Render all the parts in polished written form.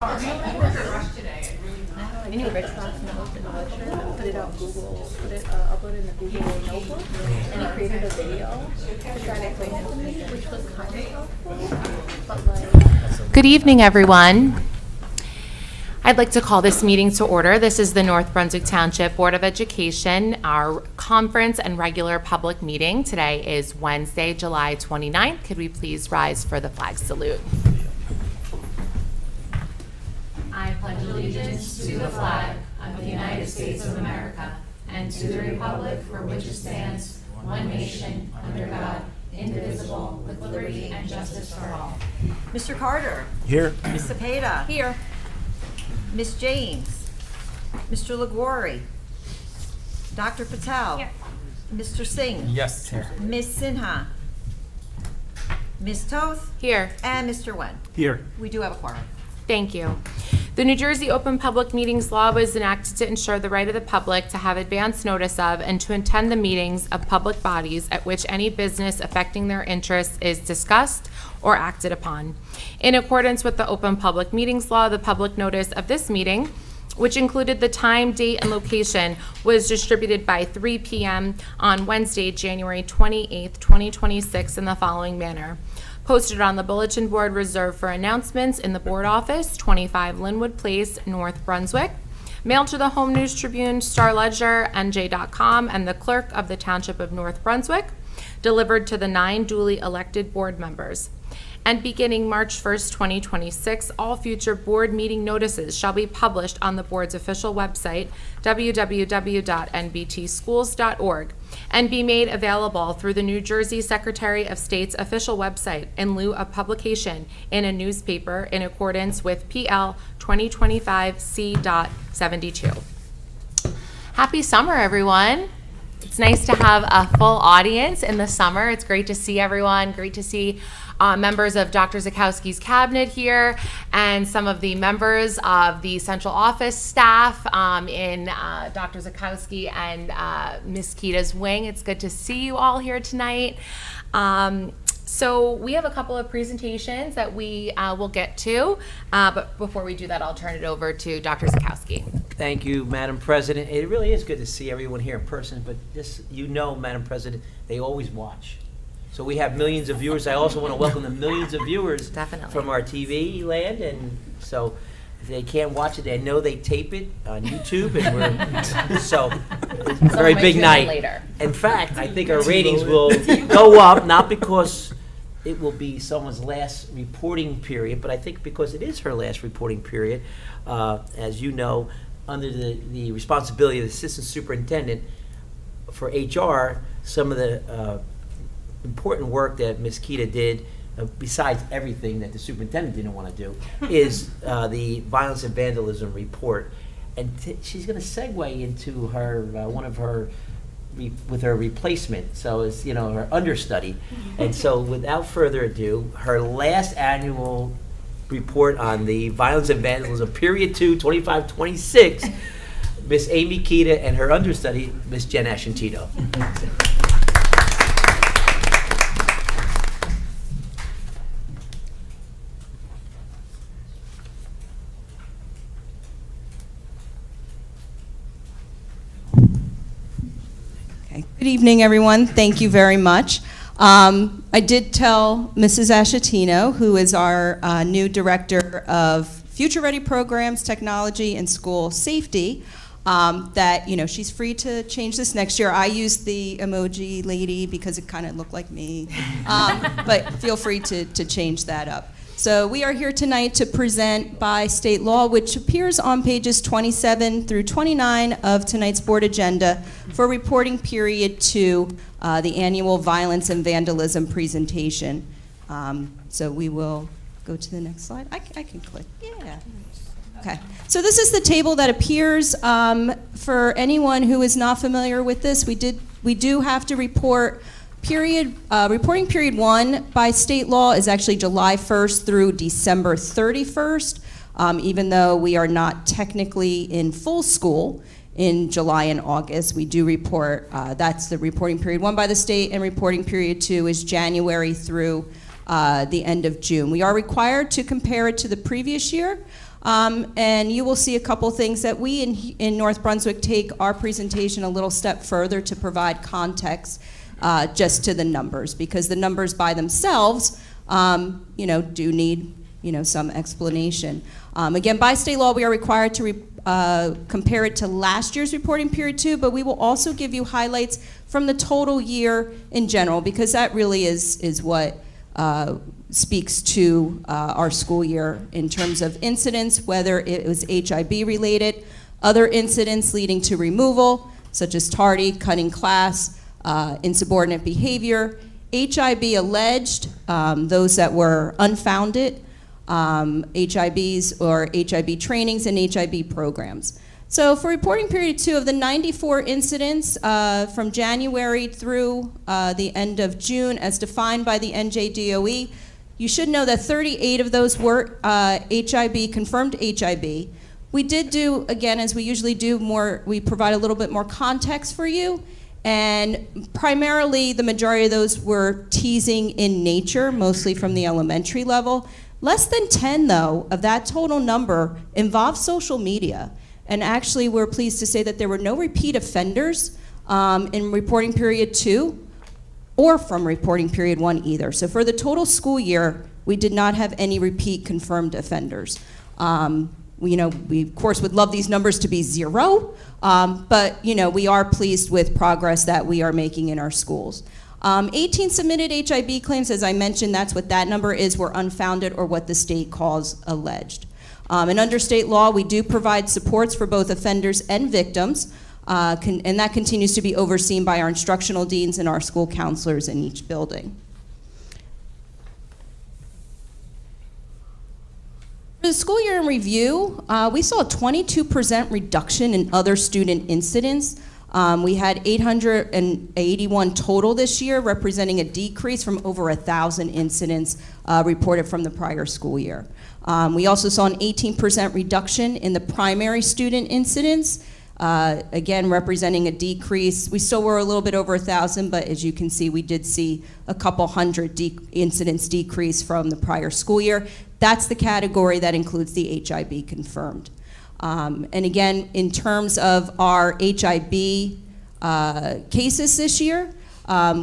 You need Rich last note in the lecture, put it on Google, upload it in the Google notebook, and he created a video to try to explain it to me, which was kind of helpful, but like... Good evening, everyone. I'd like to call this meeting to order. This is the North Brunswick Township Board of Education, our conference and regular public meeting. Today is Wednesday, July 29th. Could we please rise for the flag salute? I pledge allegiance to the flag of the United States of America and to the republic for which it stands, one nation, under God, indivisible, with liberty and justice for all. Mr. Carter. Here. Ms. Cepeda. Here. Ms. James. Mr. LaGuarri. Dr. Patel. Here. Mr. Singh. Yes. Ms. Sinha. Ms. Toth. Here. And Mr. Wen. Here. We do have a quorum. Thank you. The New Jersey Open Public Meetings Law was enacted to ensure the right of the public to have advance notice of and to attend the meetings of public bodies at which any business affecting their interests is discussed or acted upon. In accordance with the Open Public Meetings Law, the public notice of this meeting, which included the time, date, and location, was distributed by 3 p.m. on Wednesday, January 28th, 2026 in the following manner. Posted on the bulletin board reserved for announcements in the board office, 25 Linwood Place, North Brunswick. Mailed to the Home News Tribune, Star Ledger, NJ.com, and the clerk of the Township of North Brunswick. Delivered to the 9 duly elected board members. And beginning March 1st, 2026, all future board meeting notices shall be published on the board's official website, www.nbtschools.org, and be made available through the New Jersey Secretary of State's official website in lieu of publication in a newspaper in accordance with PL 2025 C.72. Happy summer, everyone. It's nice to have a full audience in the summer. It's great to see everyone. Great to see members of Dr. Zakowski's cabinet here and some of the members of the central office staff in Dr. Zakowski and Ms. Kita's wing. It's good to see you all here tonight. So we have a couple of presentations that we will get to, but before we do that, I'll turn it over to Dr. Zakowski. Thank you, Madam President. It really is good to see everyone here in person, but just, Madam President, they always watch. So we have millions of viewers. I also want to welcome the millions of viewers Definitely. from our TV land, and so if they can't watch it, I know they tape it on YouTube, and we're so it's a very big night. Later. In fact, I think our ratings will go up, not because it will be someone's last reporting period, but I think because it is her last reporting period. As you know, under the responsibility of the assistant superintendent for HR, some of the important work that Ms. Kita did, besides everything that the superintendent didn't want to do, is the violence and vandalism report. And she's going to segue into her one of her with her replacement. So it's her understudy. And so without further ado, her last annual report on the violence and vandalism period 2, 25-26, Miss Amy Kita and her understudy, Miss Jen Asciantino. Good evening, everyone. Thank you very much. I did tell Mrs. Asciantino, who is our new Director of Future Ready Programs, Technology, and School Safety, that she's free to change this next year. I used the emoji lady because it kind of looked like me, but feel free to change that up. So we are here tonight to present by state law, which appears on pages 27 through 29 of tonight's board agenda for reporting period 2, the annual violence and vandalism presentation. So we will go to the next slide. I can click. Yeah. Okay. So this is the table that appears for anyone who is not familiar with this. We do have to report reporting period 1 by state law is actually July 1st through December 31st, even though we are not technically in full school in July and August. We do report, that's the reporting period 1 by the state, and reporting period 2 is January through the end of June. We are required to compare it to the previous year. And you will see a couple things that we in North Brunswick take our presentation a little step further to provide context just to the numbers, because the numbers by themselves, do need, some explanation. Again, by state law, we are required to compare it to last year's reporting period too, but we will also give you highlights from the total year in general, because that really is what speaks to our school year in terms of incidents, whether it was HIB related, other incidents leading to removal, such as tardy, cutting class, insubordinate behavior, HIB alleged, those that were unfounded, HIBs or HIB trainings and HIB programs. So for reporting period 2, of the 94 incidents from January through the end of June as defined by the NJDOE, you should know that 38 of those were HIB, confirmed HIB. We did do, again, as we usually do, we provide a little bit more context for you. And primarily, the majority of those were teasing in nature, mostly from the elementary level. Less than 10, though, of that total number involved social media. And actually, we're pleased to say that there were no repeat offenders in reporting period 2 or from reporting period 1 either. So for the total school year, we did not have any repeat confirmed offenders. We, of course, would love these numbers to be 0, but, we are pleased with progress that we are making in our schools. 18 submitted HIB claims, as I mentioned, that's what that number is, were unfounded or what the state calls alleged. And under state law, we do provide supports for both offenders and victims, and that continues to be overseen by our instructional deans and our school counselors in each building. For the school year in review, we saw a 22% reduction in other student incidents. We had 881 total this year, representing a decrease from over 1,000 incidents reported from the prior school year. We also saw an 18% reduction in the primary student incidents, again representing a decrease. We still were a little bit over 1,000, but as you can see, we did see a couple hundred incidents decrease from the prior school year. That's the category that includes the HIB confirmed. And again, in terms of our HIB cases this year,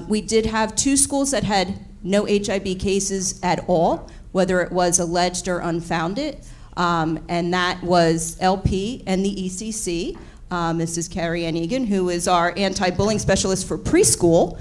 we did have 2 schools that had no HIB cases at all, whether it was alleged or unfounded, and that was LP and the ECC. Mrs. Carrie Ann Egan, who is our anti-bullying specialist for preschool.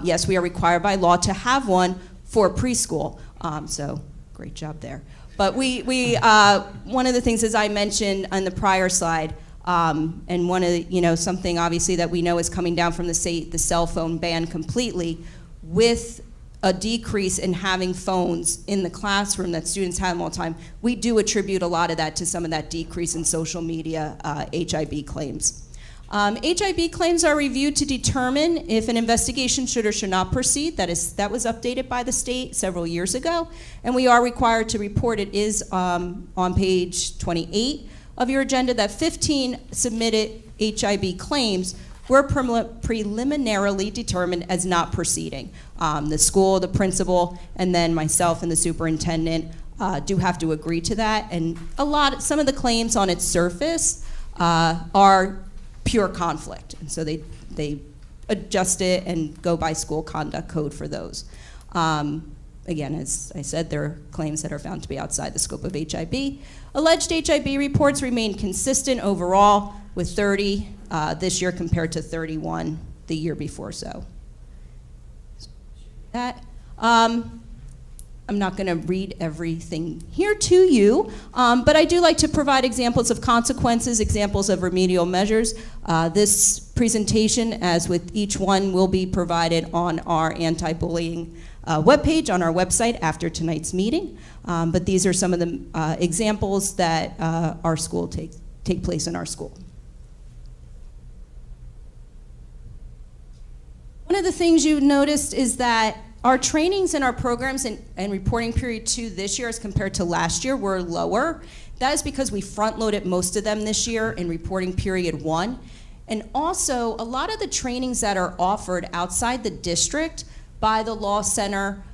Yes, we are required by law to have one for preschool, so great job there. But we one of the things, as I mentioned on the prior slide, and one of the, something obviously that we know is coming down from the state, the cell phone ban completely, with a decrease in having phones in the classroom that students have them all the time. We do attribute a lot of that to some of that decrease in social media HIB claims. HIB claims are reviewed to determine if an investigation should or should not proceed. That was updated by the state several years ago, and we are required to report. It is on page 28 of your agenda that 15 submitted HIB claims were preliminarily determined as not proceeding. The school, the principal, and then myself and the superintendent do have to agree to that. And some of the claims on its surface are pure conflict, and so they adjust it and go by school conduct code for those. Again, as I said, there are claims that are found to be outside the scope of HIB. Alleged HIB reports remain consistent overall, with 30 this year compared to 31 the year before. So that I'm not going to read everything here to you, but I do like to provide examples of consequences, examples of remedial measures. This presentation, as with each one, will be provided on our anti-bullying webpage on our website after tonight's meeting. But these are some of the examples that our school take place in our school. One of the things you noticed is that our trainings and our programs and reporting period 2 this year as compared to last year were lower. That is because we front-loaded most of them this year in reporting period 1. And also, a lot of the trainings that are offered outside the district by the Law Center,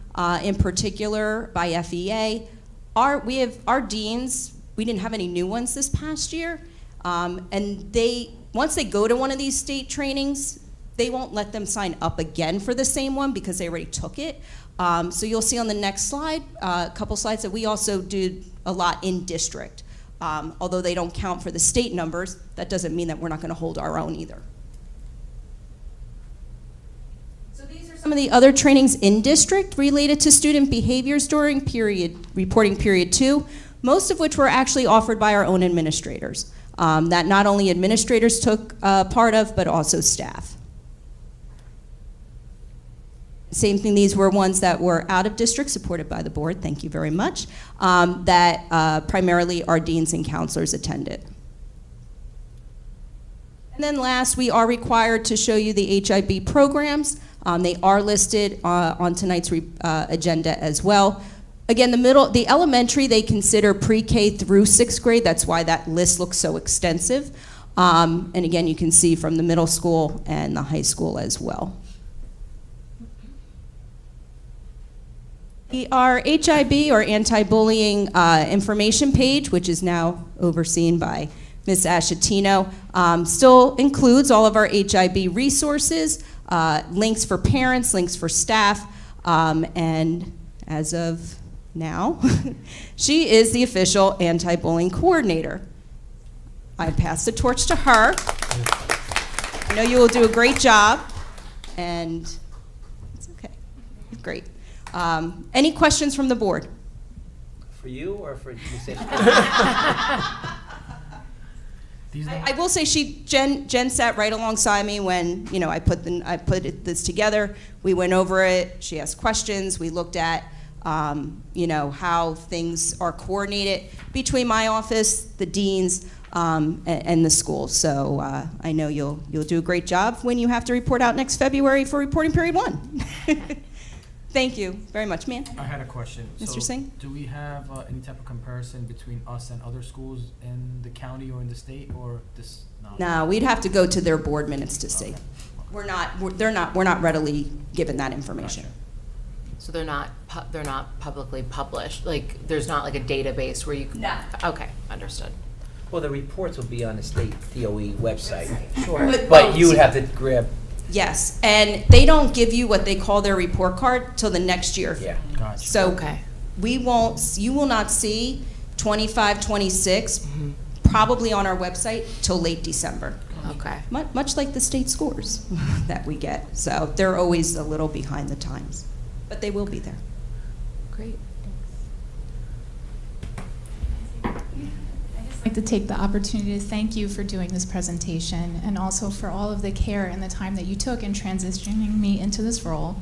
in particular by FEA, our deans we didn't have any new ones this past year. And once they go to one of these state trainings, they won't let them sign up again for the same one because they already took it. So you'll see on the next slide, a couple slides, that we also do a lot in district. Although they don't count for the state numbers, that doesn't mean that we're not going to hold our own either. So these are some of the other trainings in district related to student behaviors during reporting period 2, most of which were actually offered by our own administrators, that not only administrators took part of, but also staff. Same thing, these were ones that were out of district, supported by the board, thank you very much, that primarily our deans and counselors attended. And then last, we are required to show you the HIB programs. They are listed on tonight's agenda as well. Again, the elementary, they consider pre-K through 6th grade. That's why that list looks so extensive. And again, you can see from the middle school and the high school as well. Our HIB, or anti-bullying information page, which is now overseen by Ms. Ashatino, still includes all of our HIB resources, links for parents, links for staff, and as of now, she is the official anti-bullying coordinator. I pass the torch to her. I know you will do a great job, and it's okay. Great. Any questions from the board? For you or for Ms. I will say Jen sat right alongside me when I put this together. We went over it. She asked questions. We looked at how things are coordinated between my office, the deans, and the school. So I know you'll do a great job when you have to report out next February for reporting period 1. Thank you very much, ma'am. I had a question. Mr. Singh? Do we have any type of comparison between us and other schools in the county or in the state, or this? No, we'd have to go to their board minutes to see. Okay. We're not readily given that information. Gotcha. So they're not publicly published? Like, there's not like a database where you can? No. Okay, understood. Well, the reports will be on the state DOE website. Sure. But you would have to grab. Yes, and they don't give you what they call their report card till the next year. Yeah. Gotcha. So Okay. you will not see 25, 26 probably on our website till late December. Okay. Much like the state scores that we get. So they're always a little behind the times, but they will be there. Great. I'd like to take the opportunity to thank you for doing this presentation, and also for all of the care and the time that you took in transitioning me into this role.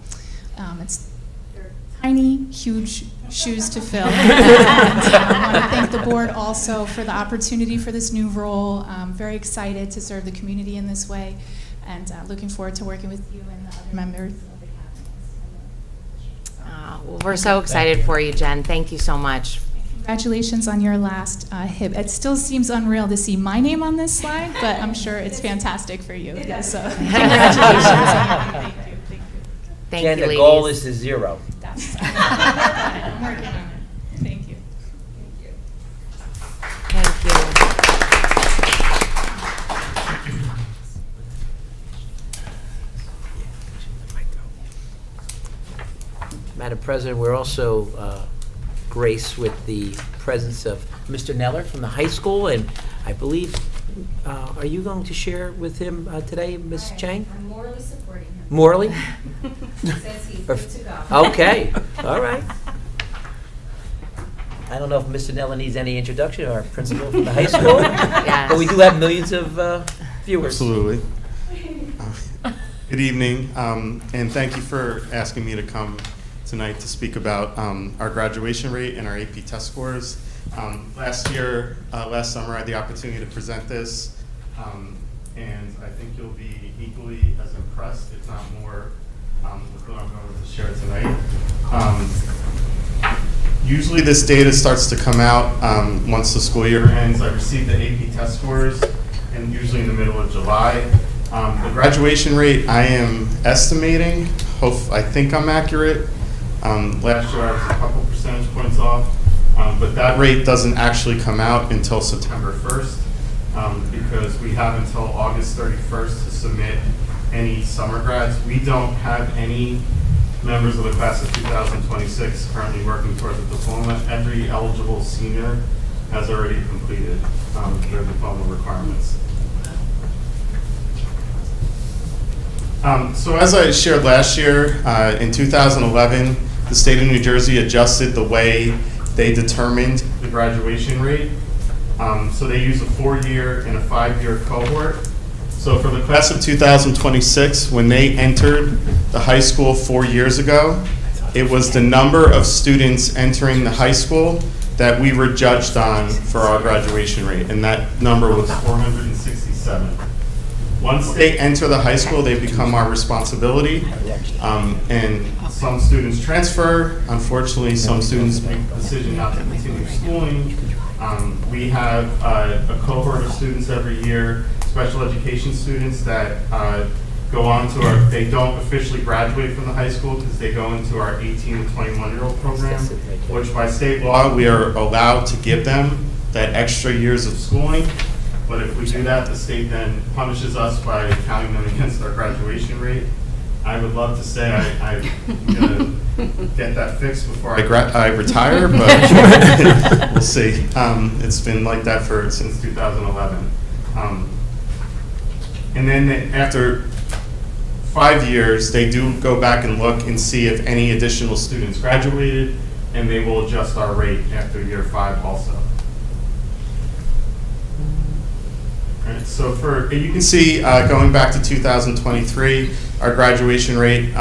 They're tiny, huge shoes to fill. And I want to thank the board also for the opportunity for this new role. I'm very excited to serve the community in this way, and looking forward to working with you and the other members of the cabinet. Well, we're so excited for you, Jen. Thank you so much. Congratulations on your last HIB. It still seems unreal to see my name on this slide, but I'm sure it's fantastic for you. Yeah, so congratulations. Thank you. Thank you. Thank Jen, you, the ladies. goal is to 0. That's, I'm working on it. Thank you. Thank you. Madam President, we're also graced with the presence of Mr. Neller from the high school, and I believe, are you going to share with him today, Ms. Chang? I'm morally supporting him. Morally? He says he's good to go. Okay, all right. I don't know if Mr. Neller needs any introduction, our principal from the high school. Yes. But we do have millions of viewers. Absolutely. Good evening, and thank you for asking me to come tonight to speak about our graduation rate and our AP test scores. Last summer, I had the opportunity to present this, and I think you'll be equally as impressed, if not more, with what I'm going to share tonight. Usually this data starts to come out once the school year ends. I received the AP test scores, and usually in the middle of July. The graduation rate I am estimating, I think I'm accurate. Last year I was a couple percentage points off. But that rate doesn't actually come out until September 1st, because we have until August 31st to submit any summer grads. We don't have any members of the class of 2026 currently working towards a diploma. Every eligible senior has already completed their diploma requirements. So as I shared last year, in 2011, the state of New Jersey adjusted the way they determined the graduation rate. So they use a 4-year and a 5-year cohort. So for the class of 2026, when they entered the high school 4 years ago, it was the number of students entering the high school that we were judged on for our graduation rate, and that number was 467. Once they enter the high school, they become our responsibility, and some students transfer. Unfortunately, some students make the decision not to continue schooling. We have a cohort of students every year, special education students that go on to our, they don't officially graduate from the high school because they go into our 18 to 21-year-old program, which by state law, we are allowed to give them that extra years of schooling. But if we do that, the state then punishes us by counting them against our graduation rate. I would love to say I'm going to get that fixed before I retire, but we'll see. It's been like that since 2011. And then after 5 years, they do go back and look and see if any additional students graduated, and they will adjust our rate after year 5 also. All right, so you can see going back to 2023, our graduation rate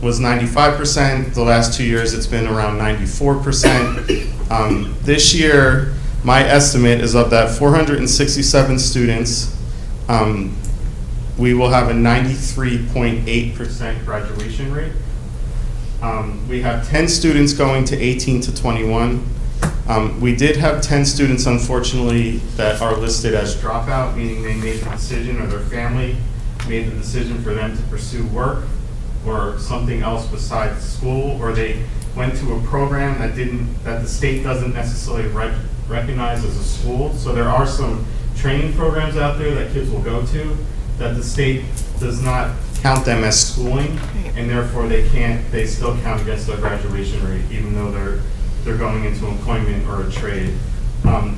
was 95%. The last 2 years, it's been around 94%. This year, my estimate is of that 467 students, we will have a 93.8% graduation rate. We have 10 students going to 18 to 21. We did have 10 students, unfortunately, that are listed as dropout, meaning they made the decision, or their family made the decision for them to pursue work or something else besides school, or they went to a program that the state doesn't necessarily recognize as a school. So there are some training programs out there that kids will go to that the state does not count them as schooling, and therefore they still count against their graduation rate, even though they're going into employment or a trade.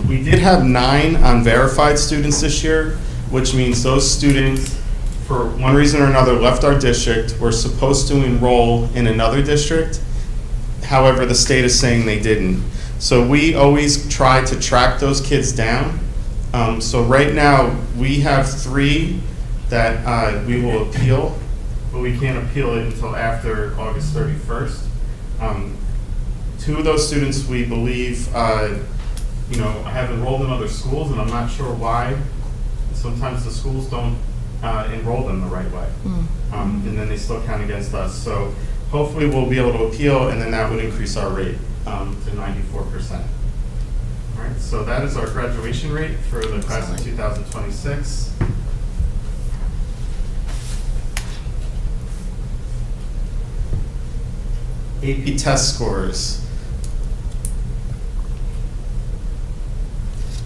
We did have 9 unverified students this year, which means those students, for one reason or another, left our district, were supposed to enroll in another district. However, the state is saying they didn't. So we always try to track those kids down. So right now, we have 3 that we will appeal, but we can't appeal it until after August 31st. 2 of those students we believe have enrolled in other schools, and I'm not sure why. Sometimes the schools don't enroll them the right way, and then they still count against us. So hopefully we'll be able to appeal, and then that would increase our rate to 94%. All right, so that is our graduation rate for the class of 2026. AP test scores.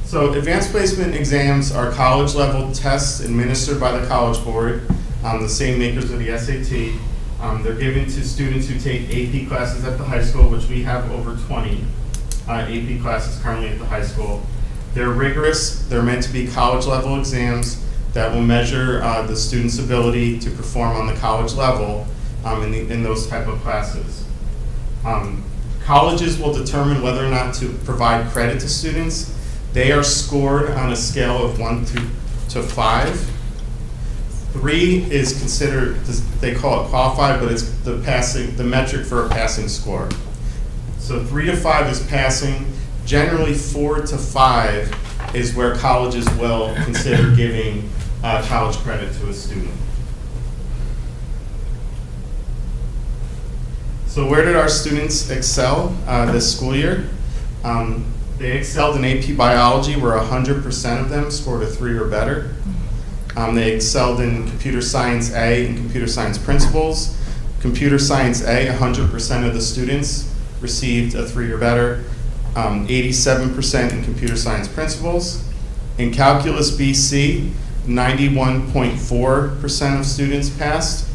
So advanced placement exams are college level tests administered by the College Board, the same makers of the SAT. They're given to students who take AP classes at the high school, which we have over 20 AP classes currently at the high school. They're rigorous. They're meant to be college level exams that will measure the student's ability to perform on the college level in those type of classes. Colleges will determine whether or not to provide credit to students. They are scored on a scale of 1 to 5. 3 is considered, they call it qualified, but it's the metric for a passing score. So 3 to 5 is passing. Generally 4 to 5 is where colleges will consider giving college credit to a student. So where did our students excel this school year? They excelled in AP Biology, where 100% of them scored a 3 or better. They excelled in Computer Science A and Computer Science Principles. Computer Science A, 100% of the students received a 3 or better. 87% in computer science principals. In calculus BC, 91.4% of students passed.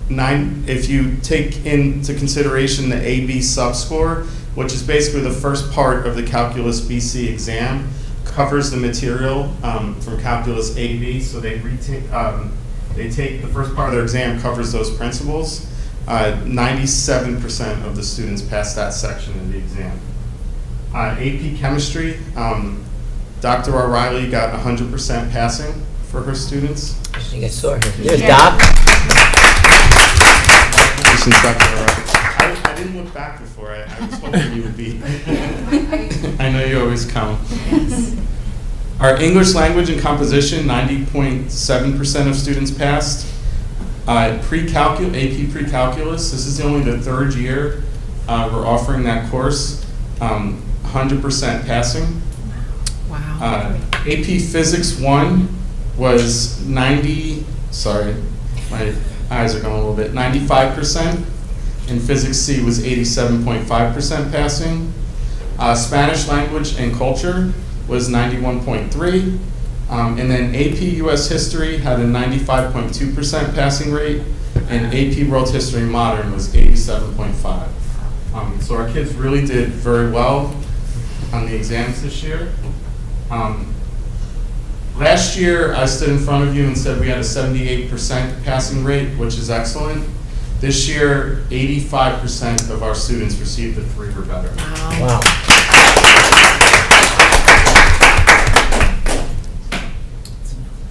If you take into consideration the AB subscore, which is basically the first part of the calculus BC exam, covers the material from calculus AB, so they take the first part of their exam covers those principles. 97% of the students passed that section of the exam. AP chemistry, Dr. O'Reilly got 100% passing for her students. I think I saw her. There's Doc. Congratulations, Dr. O'Reilly. I didn't look back before. I was hoping you would be. I know you always come. Our English language and composition, 90.7% of students passed. AP pre-calculus, this is only the third year we're offering that course. 100% passing. Wow. AP Physics 1 was 90, sorry, my eyes are going a little bit, 95%. And Physics C was 87.5% passing. Spanish language and culture was 91.3. And then AP US History had a 95.2% passing rate, and AP World History Modern was 87.5. So our kids really did very well on the exams this year. Last year, I stood in front of you and said we had a 78% passing rate, which is excellent. This year, 85% of our students received a 3 or better. Wow.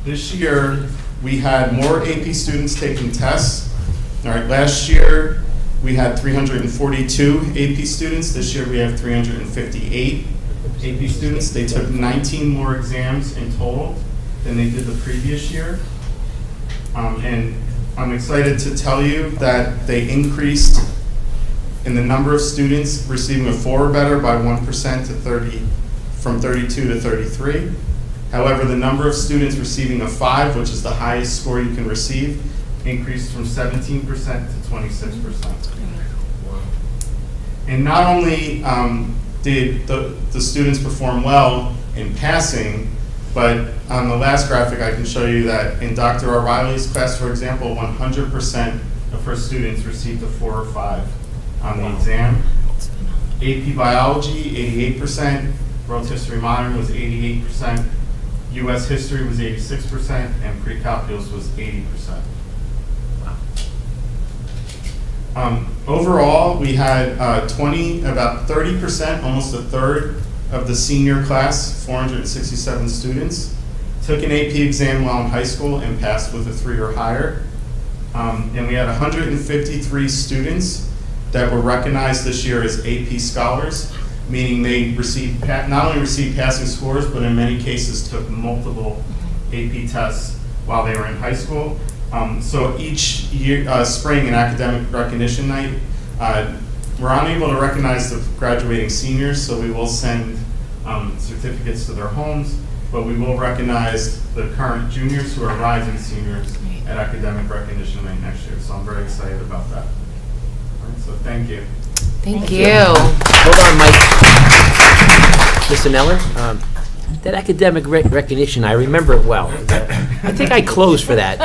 This year, we had more AP students taking tests. All right, last year, we had 342 AP students. This year, we have 358 AP students. They took 19 more exams in total than they did the previous year. And I'm excited to tell you that they increased in the number of students receiving a 4 or better by 1% to 30, from 32 to 33. However, the number of students receiving a 5, which is the highest score you can receive, increased from 17% to 26%. And not only did the students perform well in passing, but on the last graphic I can show you that in Dr. O'Reilly's class, for example, 100% of her students received a 4 or 5 on the exam. AP Biology, 88%, World History Modern was 88%, US History was 86%, and Pre-Calculus was 80%. Overall, we had about 30%, almost a third of the senior class, 467 students, took an AP exam while in high school and passed with a 3 or higher. And we had 153 students that were recognized this year as AP scholars, meaning they received not only received passing scores, but in many cases took multiple AP tests while they were in high school. So each year, spring and academic recognition night, we're unable to recognize the graduating seniors, so we will send certificates to their homes, but we will recognize the current juniors who are rising seniors at academic recognition night next year. So I'm very excited about that. All right, so thank you. Thank you. Hold on, Mike. Mr. Neller, that academic recognition, I remember it well. I think I closed for that.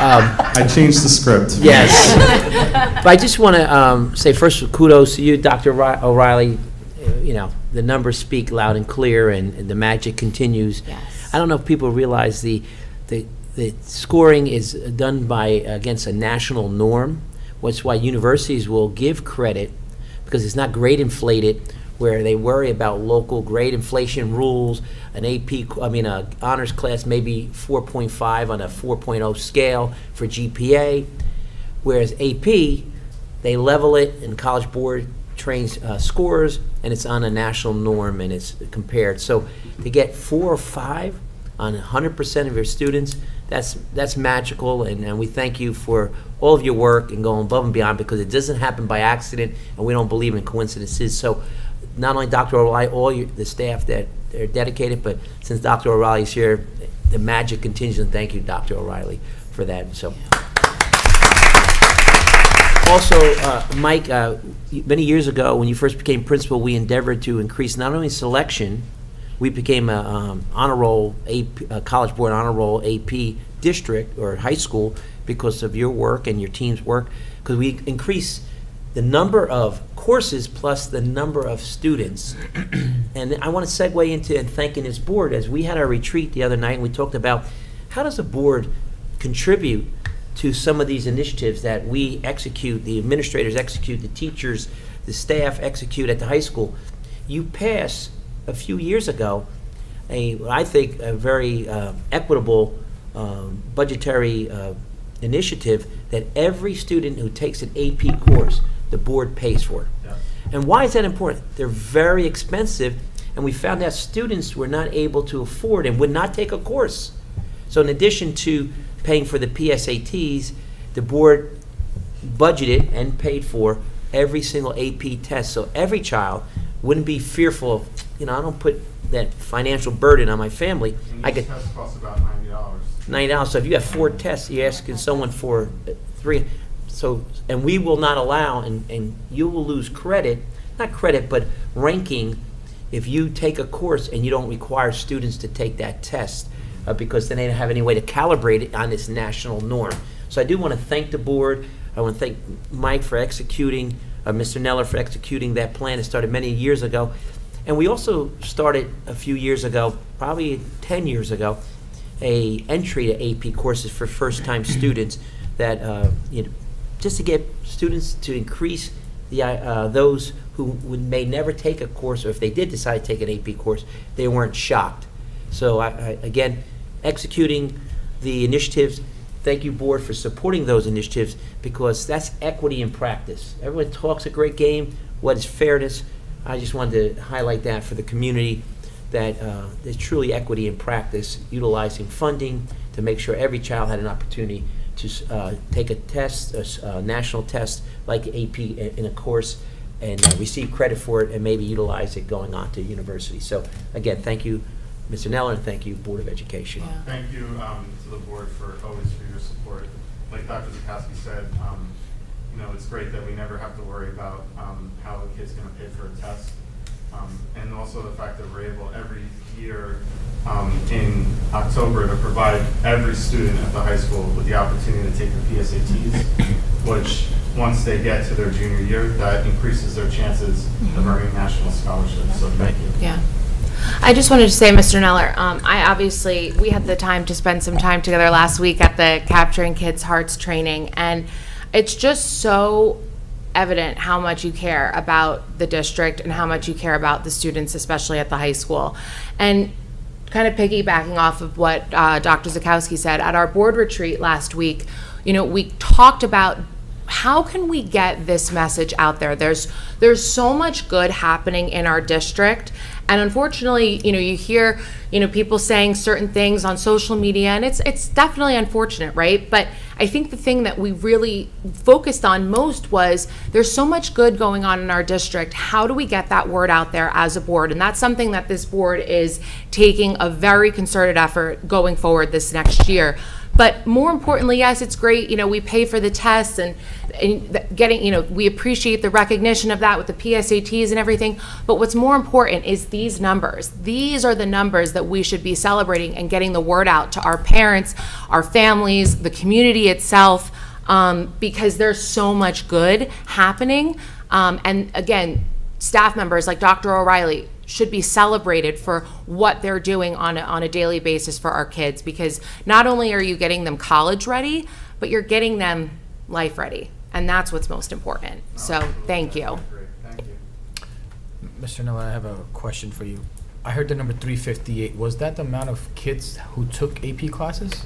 I changed the script. Yes. But I just want to say first, kudos to you, Dr. O'Reilly. You know, the numbers speak loud and clear, and the magic continues. Yes. I don't know if people realize the scoring is done against a national norm. That's why universities will give credit, because it's not grade inflated, where they worry about local grade inflation rules. An honors class maybe 4.5 on a 4.0 scale for GPA, whereas AP, they level it, and College Board trains scores, and it's on a national norm, and it's compared. So to get 4 or 5 on 100% of your students, that's magical, and we thank you for all of your work and going above and beyond, because it doesn't happen by accident, and we don't believe in coincidences. So not only Dr. O'Reilly, all the staff that are dedicated, but since Dr. O'Reilly's here, the magic continues, and thank you, Dr. O'Reilly, for that. So Also, Mike, many years ago, when you first became principal, we endeavored to increase not only selection, we became a honor roll, a College Board honor roll AP district or high school because of your work and your team's work, because we increased the number of courses plus the number of students. And I want to segue into and thanking this board, as we had our retreat the other night and we talked about how does the board contribute to some of these initiatives that we execute, the administrators execute, the teachers, the staff execute at the high school. You passed a few years ago I think a very equitable budgetary initiative that every student who takes an AP course, the board pays for. Yeah. And why is that important? They're very expensive, and we found that students were not able to afford and would not take a course. So in addition to paying for the PSATs, the board budgeted and paid for every single AP test, so every child wouldn't be fearful of, I don't put that financial burden on my family. And I each could test costs about $90. $90. So if you have 4 tests, you're asking someone for 3. So, and we will not allow, and you will lose credit, not credit, but ranking if you take a course and you don't require students to take that test, because then they don't have any way to calibrate it on this national norm. So I do want to thank the board. I want to thank Mike for executing, Mr. Neller for executing that plan. It started many years ago. And we also started a few years ago, probably 10 years ago, a entry to AP courses for first-time students that, just to get students to increase the those who may never take a course, or if they did decide to take an AP course, they weren't shocked. So again, executing the initiatives. Thank you, board, for supporting those initiatives, because that's equity in practice. Everyone talks a great game. What is fairness? I just wanted to highlight that for the community, that there's truly equity in practice, utilizing funding to make sure every child had an opportunity to take a test, a national test like AP in a course, and receive credit for it and maybe utilize it going on to university. So again, thank you, Mr. Neller, and thank you, Board of Education. Yeah. Thank you to the board for your support. Like Dr. Zakowski said, it's great that we never have to worry about how the kid's going to pay for a test. And also the fact that we're able every year in October to provide every student at the high school with the opportunity to take the PSATs, which once they get to their junior year, that increases their chances of earning national scholarships. So thank you. Yeah. I just wanted to say, Mr. Neller, we had the time to spend some time together last week at the Capturing Kids' Hearts training, and it's just so evident how much you care about the district and how much you care about the students, especially at the high school. And kind of piggybacking off of what Dr. Zakowski said, at our board retreat last week, we talked about how can we get this message out there. There's so much good happening in our district, and unfortunately, you hear, people saying certain things on social media, and it's definitely unfortunate, right? But I think the thing that we really focused on most was there's so much good going on in our district. How do we get that word out there as a board? And that's something that this board is taking a very concerted effort going forward this next year. But more importantly, yes, it's great, we pay for the tests and getting, we appreciate the recognition of that with the PSATs and everything. But what's more important is these numbers. These are the numbers that we should be celebrating and getting the word out to our parents, our families, the community itself, because there's so much good happening. And again, staff members like Dr. O'Reilly should be celebrated for what they're doing on a daily basis for our kids, because not only are you getting them college ready, but you're getting them life ready, and that's what's most important. So thank you. Great. Thank you. Mr. Neller, I have a question for you. I heard the number 358. Was that the amount of kids who took AP classes?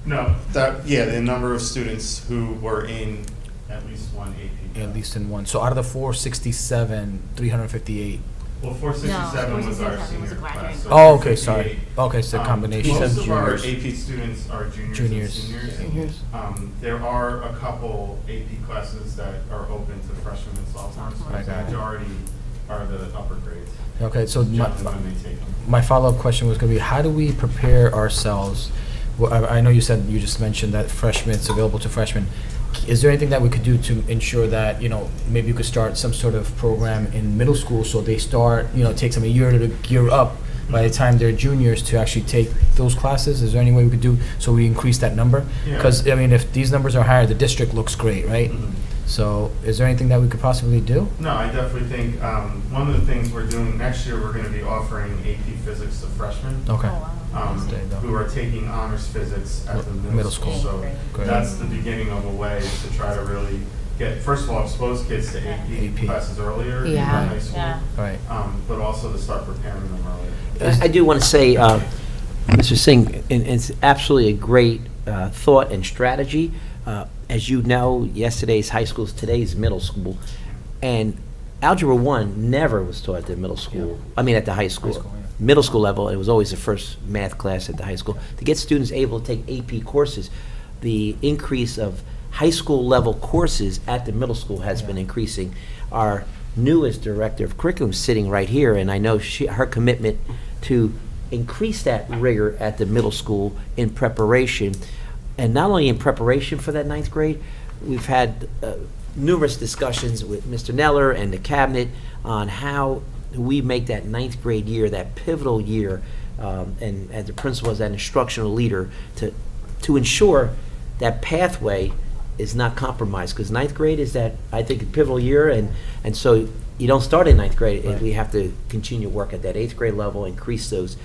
No, the number of students who were in at least one AP. At least in one. So out of the 467, 358. Well, 467 No, was our 467 was senior a graduating class. So Oh, okay, 358. sorry. Okay, it's a combination. Most Some of our juniors. AP students are juniors and seniors. There are a couple AP classes that are open to freshmen and sophomores, I but the got it. majority are the upper grades. Okay, so Generally when they take them. my follow-up question was going to be, how do we prepare ourselves? Well, I know you said, you just mentioned that freshmen, it's available to freshmen. is there anything that we could do to ensure that, maybe you could start some sort of program in middle school so they start, it takes them a year to gear up by the time they're juniors to actually take those classes? Is there any way we could do so we increase that number? Yeah. Because, if these numbers are higher, the district looks great, right? Mhm. So is there anything that we could possibly do? No, I definitely think one of the things we're doing next year, we're going to be offering AP Physics to freshmen Okay. There you go. who are taking honors physics at the middle school. So Great. that's the beginning of a way to try to really get, first of all, expose kids to AP classes earlier in Yeah. high school, Right. but also to start preparing them earlier. I do want to say, Mr. Singh, and it's absolutely a great thought and strategy. As you know, yesterday's high school, today's middle school, and Algebra 1 never was taught at the middle school, at the high school. High school, yeah. Middle school level, it was always the first math class at the high school. To get students able to take AP courses, the increase of high school level courses at the middle school has been increasing. Our newest director of curriculum is sitting right here, and I know her commitment to increase that rigor at the middle school in preparation. And not only in preparation for that ninth grade, we've had numerous discussions with Mr. Neller and the cabinet on how we make that ninth grade year, that pivotal year, and as the principal, as that instructional leader, to ensure that pathway is not compromised. Because ninth grade is that, I think, a pivotal year, and so you don't start in ninth grade. Right. We have to continue work at that eighth grade level, increase those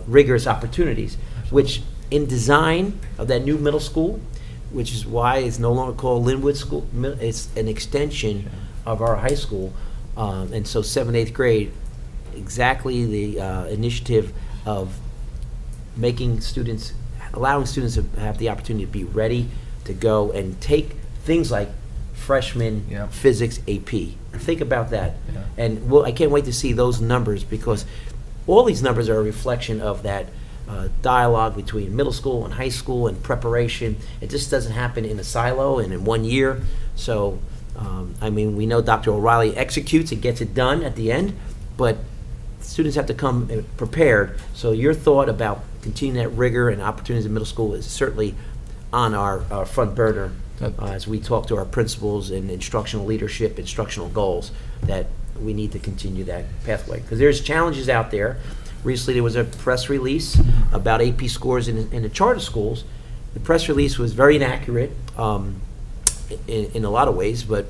rigorous opportunities, which in design of that new middle school, which is why it's no longer called Linwood School, it's an extension of our high school. And so 7th, 8th grade, exactly the initiative of making students, allowing students to have the opportunity to be ready to go and take things like freshman Yeah. physics AP. Think about that. Yeah. And I can't wait to see those numbers, because all these numbers are a reflection of that dialogue between middle school and high school and preparation. It just doesn't happen in a silo and in 1 year. So, we know Dr. O'Reilly executes and gets it done at the end, but students have to come prepared. So your thought about continuing that rigor and opportunities in middle school is certainly on our front burner as we talk to our principals and instructional leadership, instructional goals, that we need to continue that pathway. Because there's challenges out there. Recently, there was a press release about AP scores in the charter schools. The press release was very inaccurate in a lot of ways, but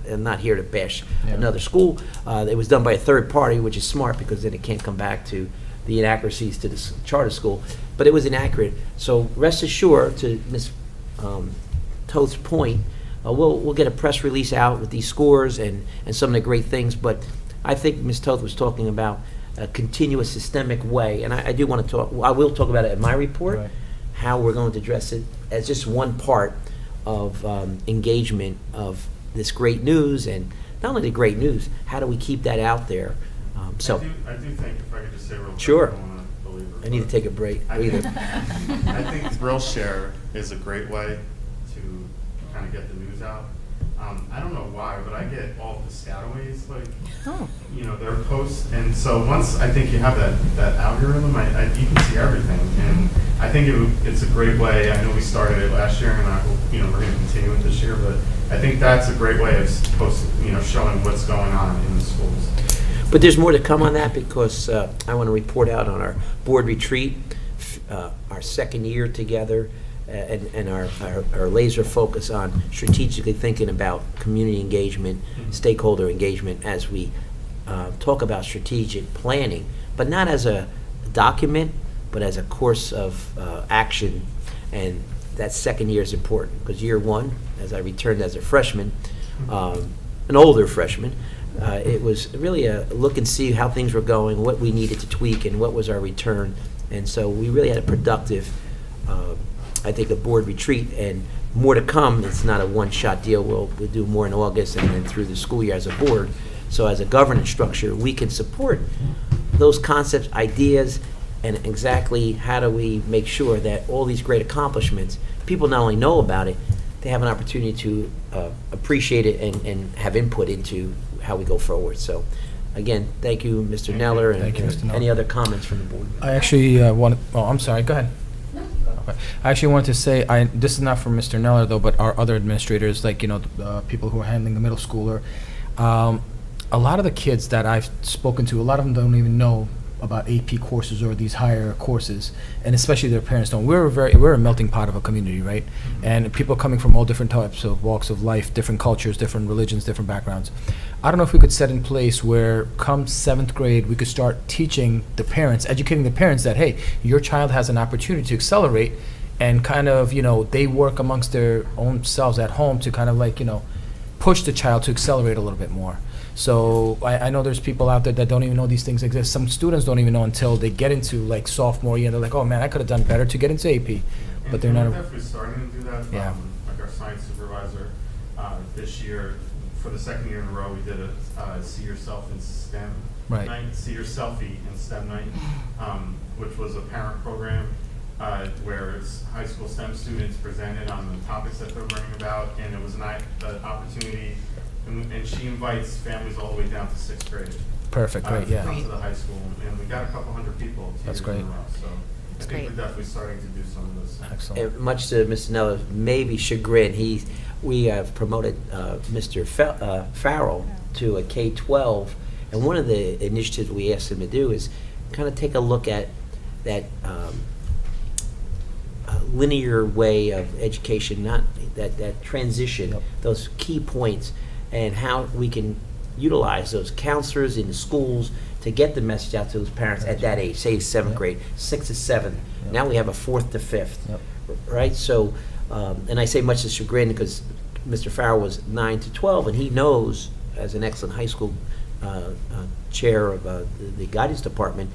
I'm not here to bash another school. It was done by a third party, which is smart, because then it can't come back to the inaccuracies to the charter school. But it was inaccurate. So rest assured, to Ms. Toth's point, we'll get a press release out with these scores and some of the great things. But I think Ms. Toth was talking about a continuous systemic way, and I do want to talk, I will talk about it in my report, Right. how we're going to address it as just one part of engagement of this great news, and not only the great news, how do we keep that out there? I do think, if I could just say real quick, Sure. I don't want to belabor it, I need to but take a break, I either. think Brill Share is a great way to kind of get the news out. I don't know why, but I get all the Piscataways, their posts, and so once I think you have that algorithm, you can see everything, and I think it's a great way. I know we started it last year, and I hope we're going to continue it this year, but I think that's a great way of showing what's going on in the schools. But there's more to come on that, because I want to report out on our board retreat, our second year together, and our laser focus on strategically thinking about community engagement, stakeholder engagement, as we talk about strategic planning, but not as a document, but as a course of action. And that second year is important, because year one, as I returned as a freshman, an older freshman, it was really a look and see how things were going, what we needed to tweak, and what was our return. And so we really had a productive, I think, a board retreat, and more to come. It's not a one-shot deal. We'll do more in August and then through the school year as a board. So as a governance structure, we can support those concepts, ideas, and exactly how do we make sure that all these great accomplishments, people not only know about it, they have an opportunity to appreciate it and have input into how we go forward. So again, thank you, Mr. Neller, and Thank you, Mr. Neller. any other comments from the board? I actually I'm sorry, go ahead. I actually wanted to say, this is not for Mr. Neller though, but our other administrators, like, the people who are handling the middle schooler, a lot of the kids that I've spoken to, a lot of them don't even know about AP courses or these higher courses, and especially their parents don't. We're a melting pot of a community, right? And people coming from all different types of walks of life, different cultures, different religions, different backgrounds. I don't know if we could set in place where come 7th grade, we could start teaching the parents, educating the parents that, hey, your child has an opportunity to accelerate, and kind of, they work amongst their own selves at home to kind of like, push the child to accelerate a little bit more. So I know there's people out there that don't even know these things exist. Some students don't even know until they get into like sophomore year. They're like, oh man, I could have done better to get into AP, but they're not. We're definitely starting to do that. Yeah. Like our science supervisor this year, for the second year in a row, we did a See Yourself in STEM Right. night, See Your Selfie in STEM night, which was a parent program where it's high school STEM students presented on the topics that they're learning about, and it was an opportunity. And she invites families all the way down to 6th grade. Perfect, great, To yeah. come to the high school, and we got a couple hundred people 2 That's years great. in a row. So That's I think great. we're definitely starting to do some of those things. Excellent. Much to Mr. Neller's maybe chagrin, we have promoted Mr. Farrell to a K-12, and one of the initiatives we asked him to do is kind of take a look at that linear way of education, not that transition, Yep. those key points, and how we can utilize those counselors in the schools to get the message out to those parents at that age, say 7th Yep. grade, 6th to 7th. Yep. Now we have a 4th to 5th, Yep. right? So, and I say much to chagrin because Mr. Farrell was 9 to 12, and he knows, as an excellent high school chair of the guidance department,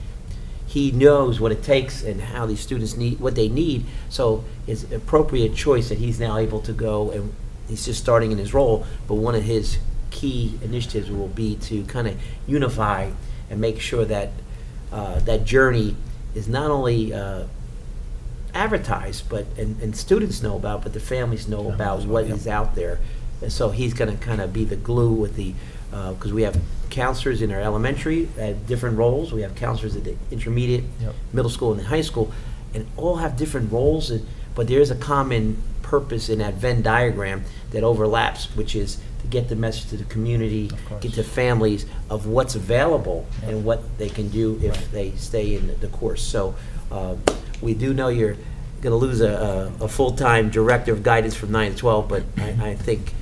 he knows what it takes and how these students need, what they need. So it's an appropriate choice that he's now able to go, and he's just starting in his role, but one of his key initiatives will be to kind of unify and make sure that that journey is not only advertised, but and students know about, but the families know about what is out there. And so he's going to kind of be the glue with the, because we have counselors in our elementary at different roles. We have counselors at the intermediate, Yep. middle school, and high school, and all have different roles. But there is a common purpose in that Venn diagram that overlaps, which is to get the message to the community, Of course. get to families of what's available Yep. and what they can do if Right. they stay in the course. So we do know you're going to lose a full-time director of guidance from 9 to 12, but I think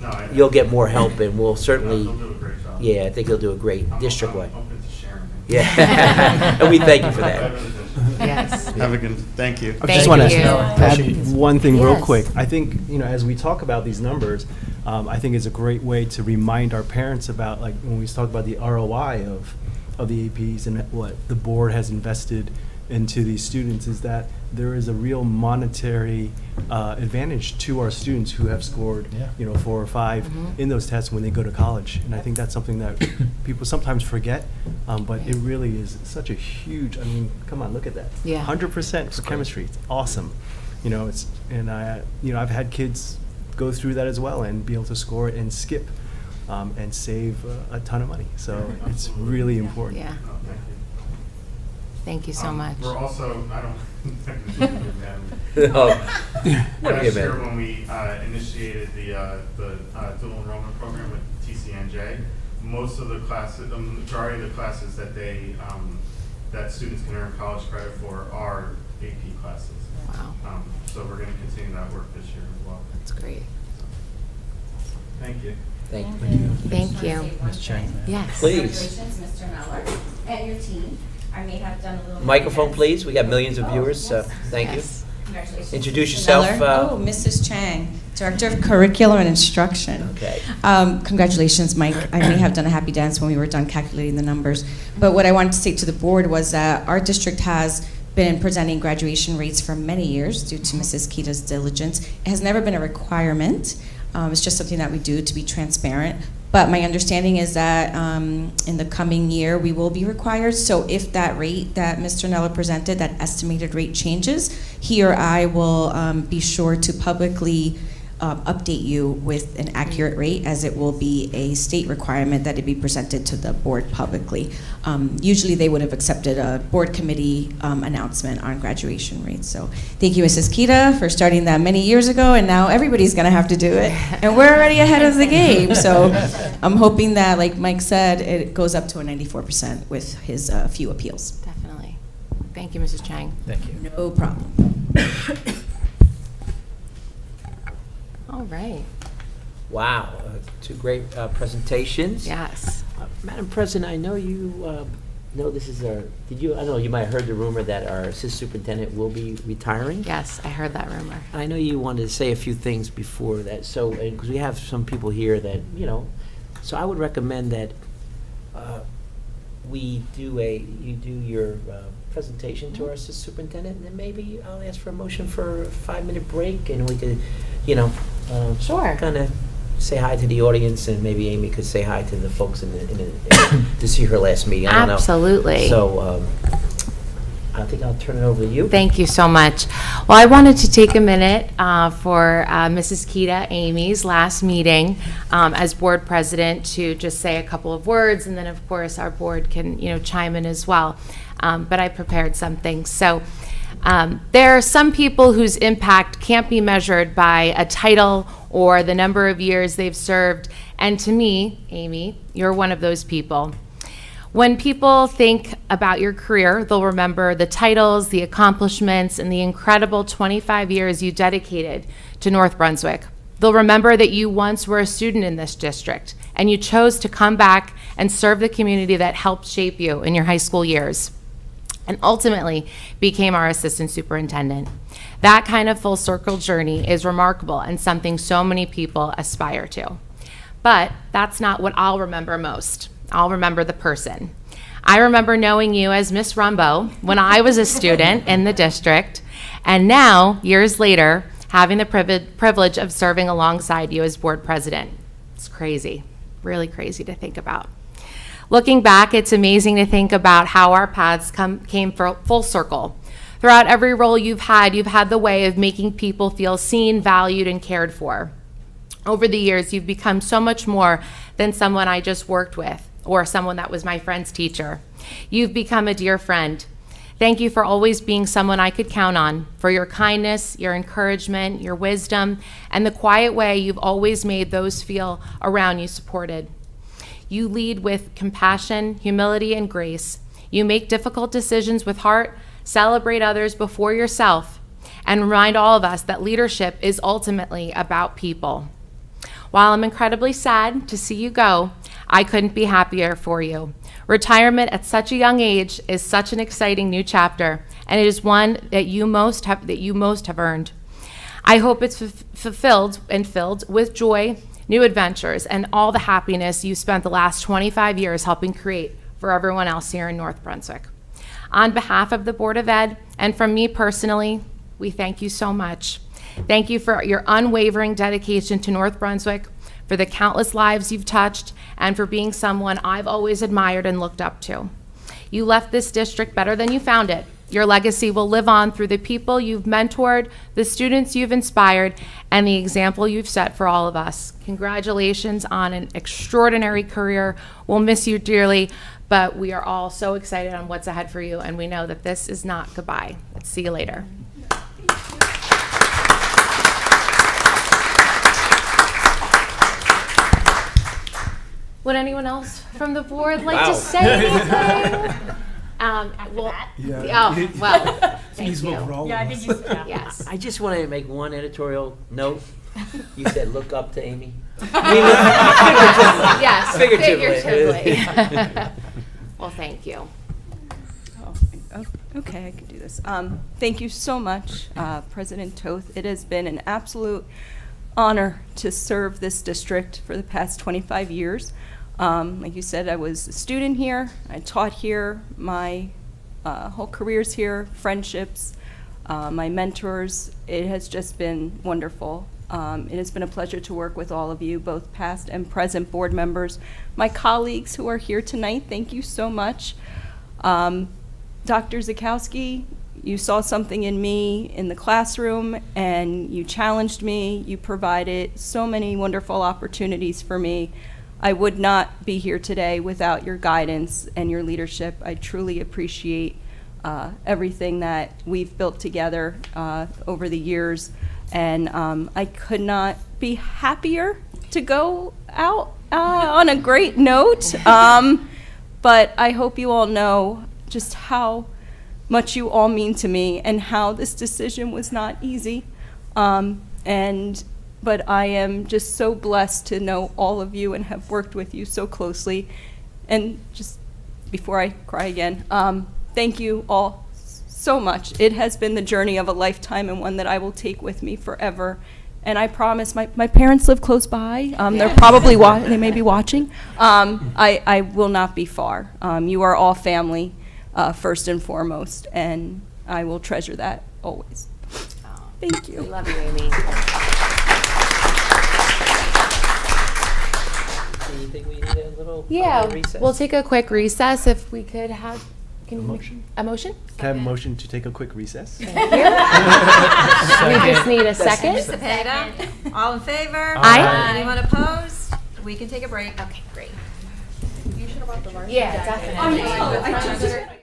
No, you'll get more help, and we'll certainly, They'll do a great job. yeah, I think he'll do a great I'm district-wide. open to sharing. Yeah, and we thank you for that. Yes. Have a good, thank you. I Thank just want to you. add one thing real Yes. quick. I think, as we talk about these numbers, I think it's a great way to remind our parents about, like, when we talk about the ROI of the APs and what the board has invested into these students, is that there is a real monetary advantage to our students who have scored, Yeah. 4 or 5 in those tests when they go to college. And I think that's something that people sometimes forget, but it really is such a huge, come on, look at that. Yeah. 100% for chemistry. It's awesome. I've had kids go through that as well and be able to score it and skip and save a ton of money. So it's really important. Yeah. Oh, thank you. Thank you so much. We're also, I don't. Oh. Last year, when we initiated the dual enrollment program with TCNJ, most of the classes, the majority of the classes that that students can earn college credit for are AP classes. Wow, So we're going to continue that work this year as well. that's great. Thank you. Thank you. Thank you. Ms. Chang. Yes. Please. Congratulations, Mr. Meller, and your team. I may have done a little. Microphone, please. We got millions of viewers, so yes. thank you. Yes. Congratulations. Introduce yourself. Oh, Mrs. Chang, Director of Curriculum and Instruction. Okay. Congratulations, Mike. I may have done a happy dance when we were done calculating the numbers. But what I wanted to say to the board was that our district has been presenting graduation rates for many years due to Mrs. Kita's diligence. It has never been a requirement. It's just something that we do to be transparent. But my understanding is that in the coming year, we will be required. So if that rate that Mr. Neller presented, that estimated rate changes, he or I will be sure to publicly update you with an accurate rate, as it will be a state requirement that it be presented to the board publicly. Usually they would have accepted a board committee announcement on graduation rates. So thank you, Mrs. Kita, for starting that many years ago, and now everybody's going to have to do it. And we're already ahead of the game. So I'm hoping that, like Mike said, it goes up to a 94% with his few appeals. Definitely. Thank you, Mrs. Chang. Thank you. No problem. All right. Wow, two great presentations. Yes. Madam President, I know you know this is our, I know you might have heard the rumor that our assistant superintendent will be retiring. Yes, I heard that rumor. I know you wanted to say a few things before that, so, because we have some people here that, so I would recommend that you do your presentation to our assistant superintendent, and then maybe I'll ask for a motion for a 5-minute break, and we could, Sure. kind of say hi to the audience, and maybe Amy could say hi to the folks to see her last meeting. I don't know. Absolutely. So I think I'll turn it over to you. Thank you so much. Well, I wanted to take a minute for Mrs. Kita, Amy's last meeting as board president, to just say a couple of words, and then of course our board can chime in as well. But I prepared something. So there are some people whose impact can't be measured by a title or the number of years they've served. And to me, Amy, you're one of those people. When people think about your career, they'll remember the titles, the accomplishments, and the incredible 25 years you dedicated to North Brunswick. They'll remember that you once were a student in this district, and you chose to come back and serve the community that helped shape you in your high school years, and ultimately became our assistant superintendent. That kind of full circle journey is remarkable and something so many people aspire to. But that's not what I'll remember most. I'll remember the person. I remember knowing you as Miss Rumbo when I was a student in the district, and now, years later, having the privilege of serving alongside you as board president. It's crazy, really crazy to think about. Looking back, it's amazing to think about how our paths came full circle. Throughout every role you've had the way of making people feel seen, valued, and cared for. Over the years, you've become so much more than someone I just worked with or someone that was my friend's teacher. You've become a dear friend. Thank you for always being someone I could count on, for your kindness, your encouragement, your wisdom, and the quiet way you've always made those feel around you supported. You lead with compassion, humility, and grace. You make difficult decisions with heart, celebrate others before yourself, and remind all of us that leadership is ultimately about people. While I'm incredibly sad to see you go, I couldn't be happier for you. Retirement at such a young age is such an exciting new chapter, and it is one that you most have earned. I hope it's fulfilled and filled with joy, new adventures, and all the happiness you spent the last 25 years helping create for everyone else here in North Brunswick. On behalf of the Board of Ed and from me personally, we thank you so much. Thank you for your unwavering dedication to North Brunswick, for the countless lives you've touched, and for being someone I've always admired and looked up to. You left this district better than you found it. Your legacy will live on through the people you've mentored, the students you've inspired, and the example you've set for all of us. Congratulations on an extraordinary career. We'll miss you dearly, but we are all so excited on what's ahead for you, and we know that this is not goodbye. Let's see you later. Would anyone else from the board like to say anything? Thank you. Yeah, I think you, yeah. Yes. I just want to make one editorial note. You said look up to Amy. Yes, Figuratively. figuratively. Well, thank you. Oh, okay, I can do this. Thank you so much, President Toth. It has been an absolute honor to serve this district for the past 25 years. Like you said, I was a student here. I taught here. My whole career's here, friendships, my mentors. It has just been wonderful. It has been a pleasure to work with all of you, both past and present board members. My colleagues who are here tonight, thank you so much. Dr. Zakowski, You saw something in me in the classroom, and you challenged me. You provided so many wonderful opportunities for me. I would not be here today without your guidance and your leadership. I truly appreciate everything that we've built together over the years, and I could not be happier to go out on a great note. But I hope you all know just how much you all mean to me and how this decision was not easy. But I am just so blessed to know all of you and have worked with you so closely. And just before I cry again, thank you all so much. It has been the journey of a lifetime and one that I will take with me forever. And I promise, my parents live close by. They're probably they may be watching. I will not be far. You are all family, first and foremost, and I will treasure that always. Thank you. We love you, Amy. Do you think we need a little Yeah, recess? we'll take a quick recess if we could have. A motion? A motion? Can I have a motion to take a quick recess? We just need a second. Mr. Cepeda, all in favor? Aye. Anyone opposed? We can take a break. Okay, great. You should have brought the varsity Yeah, jacket. definitely.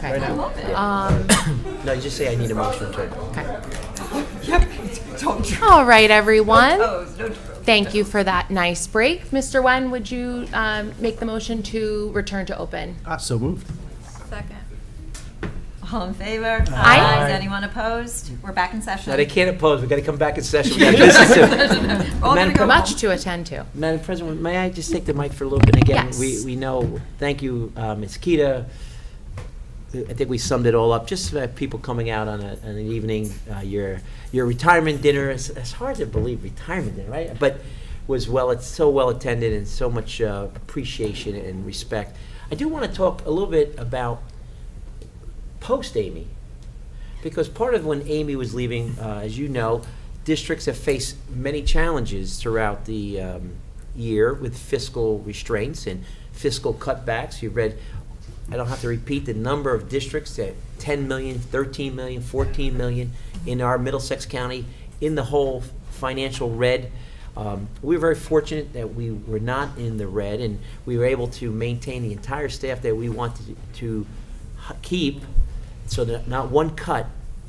Okay. Right now? No, you just say I need a motion to. All right, everyone. Opposed, no. Thank you for that nice break. Mr. Wen, would you make the motion to return to open? So moved. Second. All in favor? Aye. Is anyone opposed? We're back in session. No, they can't oppose. We got to come back in session. We got business to. All Madam gonna go Much home. to attend to. Madam President, may I just take the mic for a little bit? Again, Yes. we know, thank you, Ms. Kita. I think we summed it all up. Just people coming out on an evening, your retirement dinner. It's hard to believe retirement dinner, right? But was so well attended and so much appreciation and respect. I do want to talk a little bit about post Amy, because part of when Amy was leaving, as you know, districts have faced many challenges throughout the year with fiscal restraints and fiscal cutbacks. You've read, I don't have to repeat the number of districts at 10 million, 13 million, 14 million in our Middlesex County in the whole financial red. We were very fortunate that we were not in the red, and we were able to maintain the entire staff that we wanted to keep, so that not one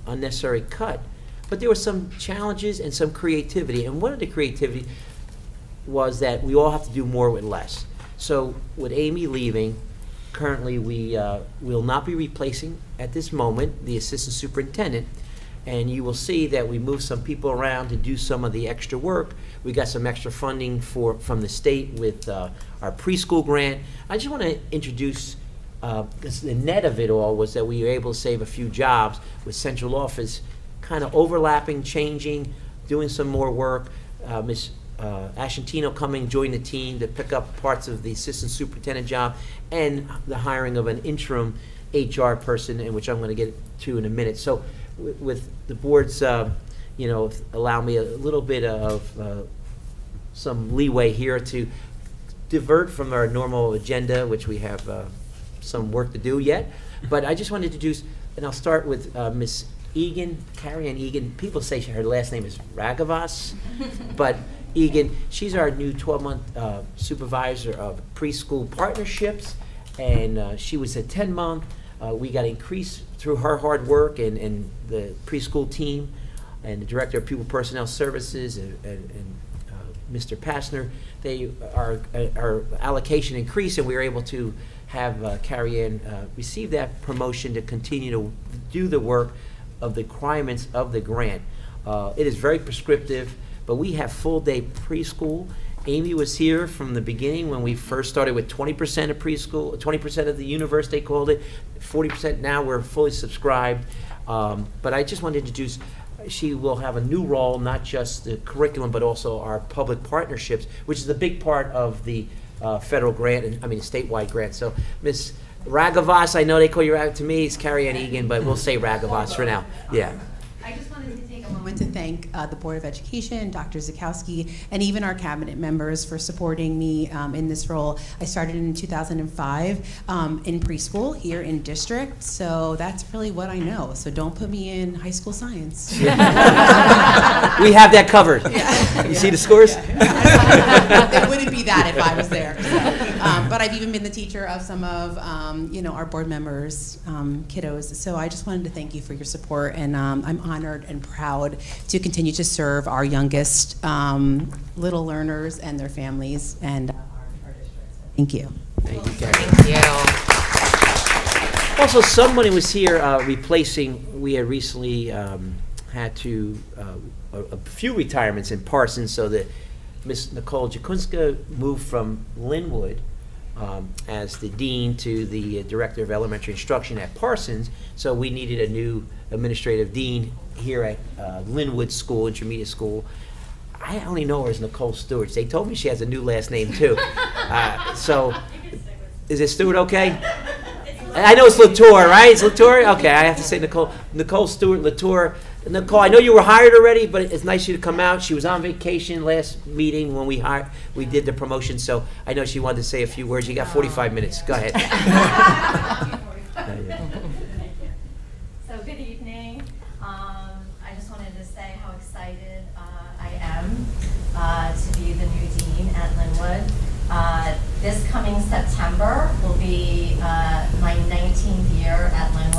unnecessary cut. But there were some challenges and some creativity, and one of the creativity was that we all have to do more with less. So with Amy leaving, currently we will not be replacing at this moment the assistant superintendent, and you will see that we moved some people around to do some of the extra work. We got some extra funding from the state with our preschool grant. I just want to introduce, the net of it all was that we were able to save a few jobs with central office kind of overlapping, changing, doing some more work. Ms. Ashantino coming, join the team to pick up parts of the assistant superintendent job, and the hiring of an interim HR person, in which I'm going to get to in a minute. So with the board's, allow me a little bit of some leeway here to divert from our normal agenda, which we have some work to do yet. But I just wanted to introduce, and I'll start with Ms. Egan, Carrie Ann Egan. People say her last name is Ragavas, but Egan, she's our new 12-month supervisor of preschool partnerships, and she was a 10-month. We got increased through her hard work and the preschool team and the director of pupil personnel services and Mr. Passner. Our allocation increased, and we were able to have Carrie Ann receive that promotion to continue to do the work of the requirements of the grant. It is very prescriptive, but we have full-day preschool. Amy was here from the beginning when we first started with 20% of preschool, 20% of the universe, they called it, 40% now. We're fully subscribed. But I just wanted to introduce, she will have a new role, not just the curriculum, but also our public partnerships, which is a big part of the federal grant, the statewide grant. So Ms. Ragavas, I know they call you out to me, it's Carrie Ann Egan, but we'll say Ragavas for now. Yeah. I just wanted to take a moment to thank the Board of Education, Dr. Zakowski, and even our cabinet members for supporting me in this role. I started in 2005 in preschool here in district, so that's really what I know. So don't put me in high school science. We have that covered. You see the scores? It wouldn't be that if I was there. So, but I've even been the teacher of some of our board members' kiddos. So I just wanted to thank you for your support, and I'm honored and proud to continue to serve our youngest little learners and their families and our district. Thank you. Thank you, Carrie. Thank you. Also, somebody was here replacing, we had recently had to, a few retirements in Parsons, so that Ms. Nicole Jakunska moved from Linwood as the dean to the director of elementary instruction at Parsons, so we needed a new administrative dean here at Linwood School, intermediate school. I only know her as Nicole Stewart. They told me she has a new last name too. So, is it Stewart okay? I know it's Latour, right? It's Latour? Okay, I have to say Nicole Stewart, Latour. Nicole, I know you were hired already, but it's nice of you to come out. She was on vacation last meeting when we did the promotion, so I know she wanted to say a few words. You got 45 minutes. Go ahead. So good evening. I just wanted to say how excited I am to be the new dean at Linwood. This coming September will be my 19th year at Linwood.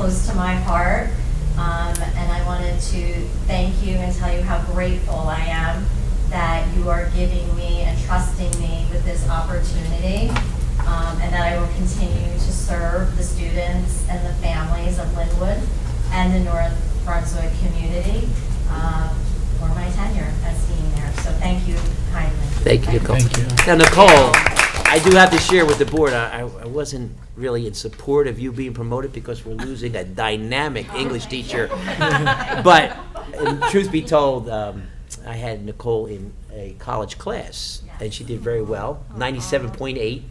close to my heart. And I wanted to thank you and tell you how grateful I am that you are giving me and trusting me with this opportunity, and that I will continue to serve the students and the families of Linwood and the North Brunswick community for my tenure as dean there. So thank you kindly. Thank you, Nicole. Thank you. Now, Nicole, I do have to share with the board, I wasn't really in support of you being promoted because we're losing a dynamic English teacher. But, truth be told, I had Nicole in a college class, and she did very well, 97.8.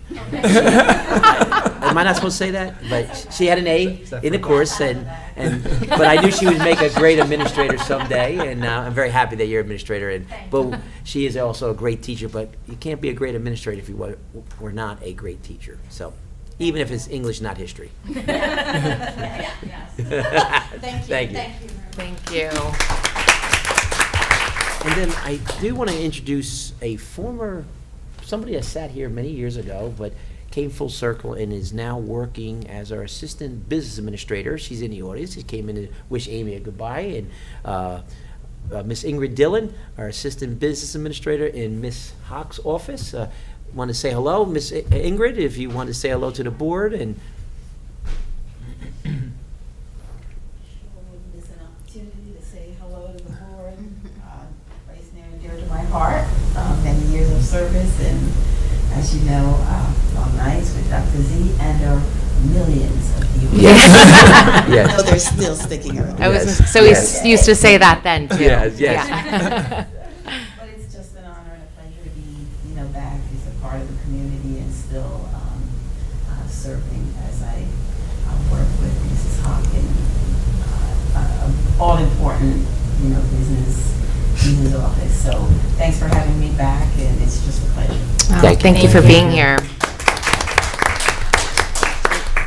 Am I not supposed to say that? But she had an A in the course, but I knew she would make a great administrator someday, and I'm very happy that you're an administrator. But she is also a great teacher, but you can't be a great administrator if you were not a great teacher. So, even if it's English, not history. Thank you. Thank you. Thank you. And then I do want to introduce somebody that sat here many years ago, but came full circle and is now working as our assistant business administrator. She's in the audience. She came in to wish Amy a goodbye. And Miss Ingrid Dillon, our assistant business administrator in Miss Hawk's office. Want to say hello, Miss Ingrid, if you want to say hello to the board. And This is an opportunity to say hello to the board. Place near and dear to my heart. Many years of service, and as you know, long nights with Dr. Z, and there are millions of viewers. Yes. Yes. So they're still sticking around. We used to say that then too. Yes, yes. Yeah. But it's just an honor and a pleasure to be, back as a part of the community and still serving as I work with Mrs. Hawk in all important, business office. So thanks for having me back, and it's just a pleasure. Thank you for being here.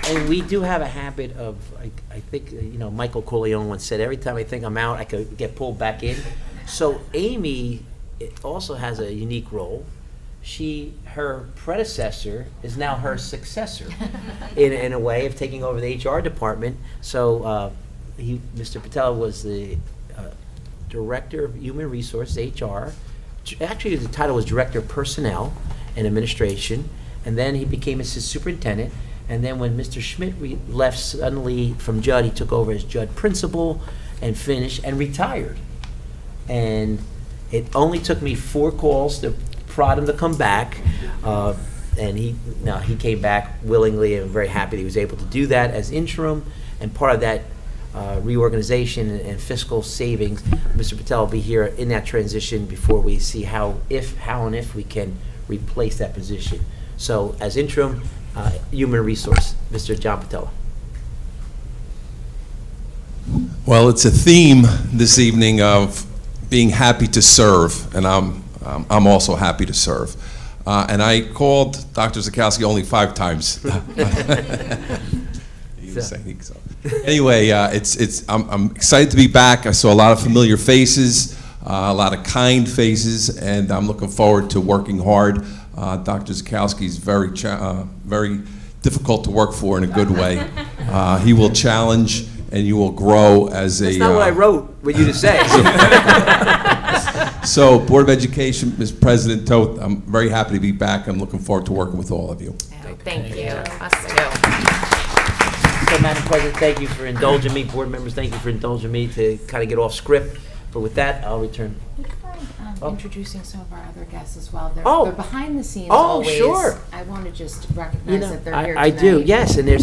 And we do have a habit of, I think, Michael Corleone once said, every time I think I'm out, I could get pulled back in. So Amy also has a unique role. Her predecessor is now her successor in a way of taking over the HR department. So Mr. Patel was the Director of Human Resources, HR. Actually, the title was Director of Personnel and Administration, and then he became assistant superintendent. And then when Mr. Schmidt left suddenly from Judd, he took over as Judd principal and finished and retired. And it only took me 4 calls to prod him to come back. And he came back willingly, and I'm very happy that he was able to do that as interim. And part of that reorganization and fiscal savings, Mr. Patel will be here in that transition before we see how and if we can replace that position. So as interim, human resource, Mr. John Patel. Well, it's a theme this evening of being happy to serve, and I'm also happy to serve. And I called Dr. Zakowski only 5 times. So. Anyway, I'm excited to be back. I saw a lot of familiar faces, a lot of kind faces, and I'm looking forward to working hard. Dr. Zakowski is very difficult to work for in a good way. He will challenge, and you will grow as a... That's not what I wrote with you to say. So, Board of Education, Ms. President Toth, I'm very happy to be back. I'm looking forward to working with all of you. Thank you. Us too. So, Madam President, thank you for indulging me. Board members, thank you for indulging me to kind of get off script. But with that, I'll return. Introducing some of our other guests as well. Oh. They're behind the scenes Oh, always. sure. I want to just recognize that they're here I do, tonight. yes, and I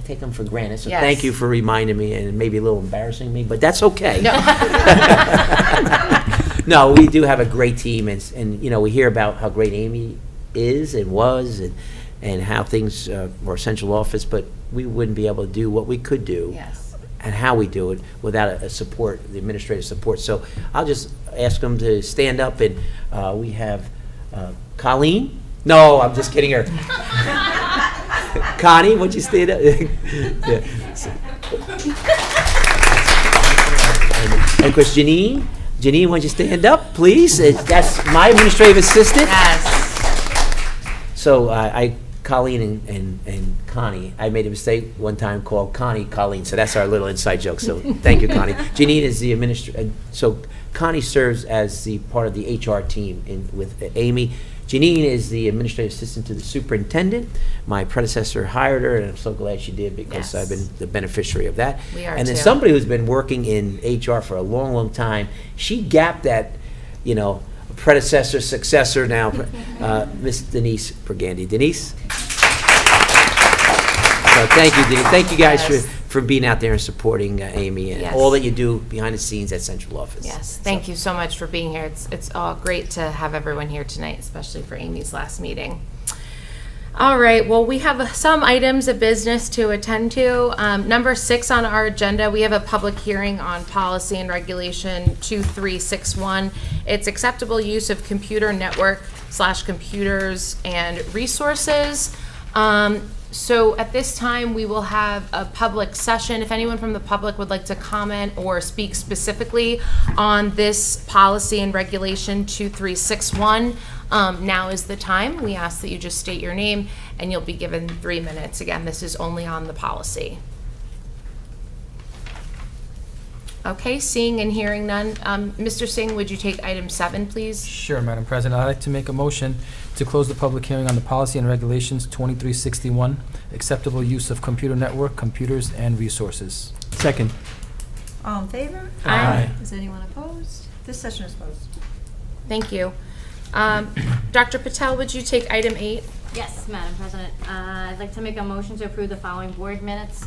take them for granted. So Yes. thank you for reminding me, and maybe a little embarrassing me, but that's okay. No. No, we do have a great team, and we hear about how great Amy is and was, and how things were central office, but we wouldn't be able to do what we could do. Yes. And how we do it without a support, the administrative support. So I'll just ask them to stand up, and we have Colleen. No, I'm just kidding her. Connie, would you stand up? Yeah. And of course, Janine. Janine, why don't you stand up, please? That's my administrative assistant. Yes. So I Colleen and Connie. I made a mistake one time, called Connie Colleen, so that's our little inside joke. So thank you, Connie. Janine is the administrator. So Connie serves as the part of the HR team with Amy. Janine is the administrative assistant to the superintendent. My predecessor hired her, and I'm so glad she did because I've been the beneficiary of that. We are and then too. somebody who's been working in HR for a long, long time, she gapped that, predecessor, successor now, Miss Denise Burgandy. Denise? So thank you, Denise. Thank you guys for being out there and supporting Amy and all that you do behind the scenes at central office. Yes, thank you so much for being here. It's all great to have everyone here tonight, especially for Amy's last meeting. All right, well, we have some items of business to attend to. Number 6 on our agenda, we have a public hearing on policy and regulation 2361. It's acceptable use of computer network / computers and resources. So at this time, we will have a public session. If anyone from the public would like to comment or speak specifically on this policy and regulation 2361, now is the time. We ask that you just state your name and you'll be given 3 minutes. Again, this is only on the policy. Okay, seeing and hearing none. Mr. Singh, would you take item 7, please? Sure, Madam President. I'd like to make a motion to close the public hearing on the policy and regulations 2361, acceptable use of computer network, computers, and resources. Second. All in favor? Aye. Is anyone opposed? This session is closed. Thank you. Dr. Patel, would you take item 8? Yes, Madam President. I'd like to make a motion to approve the following board minutes.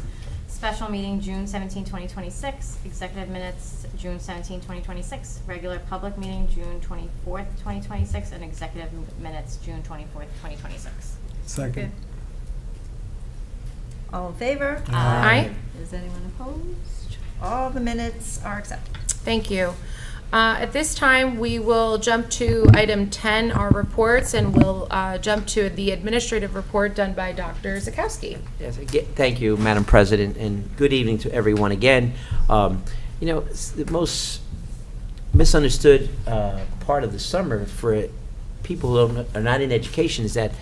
Special meeting, June 17, 2026. Executive minutes, June 17, 2026. Regular public meeting, June 24th, 2026. And executive minutes, June 24th, 2026. Second. All in favor? Aye. Is anyone opposed? All the minutes are accepted. Thank you. At this time, we will jump to item 10, our reports, and we'll jump to the administrative report done by Dr. Zakowski. Yes, thank you, Madam President, and good evening to everyone again. It's the most misunderstood part of the summer for people who are not in education is that,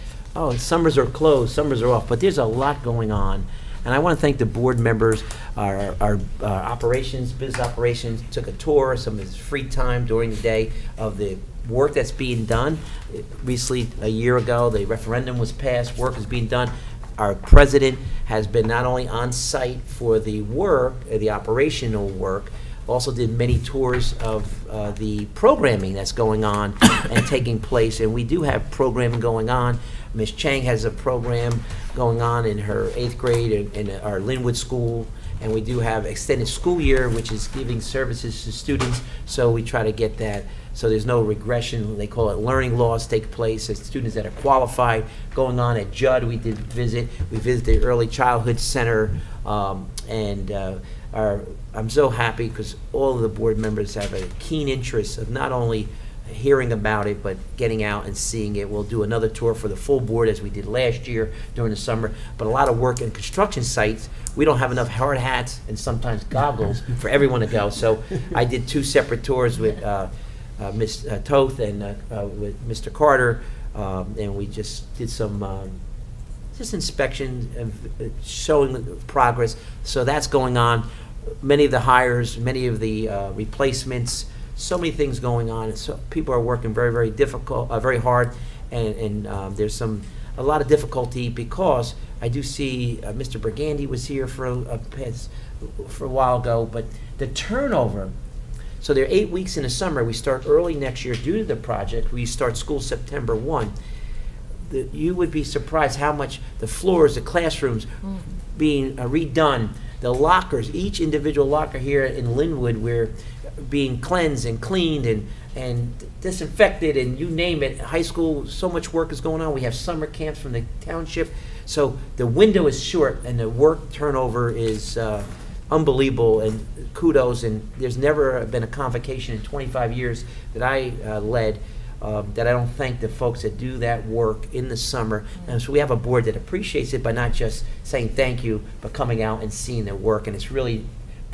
summers are closed, summers are off, but there's a lot going on. And I want to thank the board members, our business operations, took a tour, some of his free time during the day of the work that's being done. Recently, a year ago, the referendum was passed, work is being done. Our president has been not only on site for the work, the operational work, also did many tours of the programming that's going on and taking place. And we do have programming going on. Ms. Chang has a program going on in her 8th grade in our Linwood School, and we do have extended school year, which is giving services to students, so we try to get that so there's no regression. They call it learning loss take place as students that are qualified. Going on at Judd, we visited the Early Childhood Center, and I'm so happy because all of the board members have a keen interest of not only hearing about it, but getting out and seeing it. We'll do another tour for the full board as we did last year during the summer, but a lot of work in construction sites. We don't have enough hard hats and sometimes goggles for everyone to go. So I did 2 separate tours with Ms. Toth and with Mr. Carter, and we just did some inspection and showing progress. So that's going on. Many of the hires, many of the replacements, so many things going on, and so people are working very, very very hard, and there's a lot of difficulty because I do see Mr. Burgandy was here for a while ago, but the turnover. So there are 8 weeks in the summer. We start early next year due to the project. We start school September 1. You would be surprised how much the floors, the classrooms being redone, the lockers, each individual locker here in Linwood, we're being cleansed and cleaned and disinfected, and you name it. High school, so much work is going on. We have summer camps from the township. So the window is short and the work turnover is unbelievable, and kudos. And there's never been a convocation in 25 years that I led that I don't thank the folks that do that work in the summer. And so we have a board that appreciates it by not just saying thank you, but coming out and seeing their work. And it's really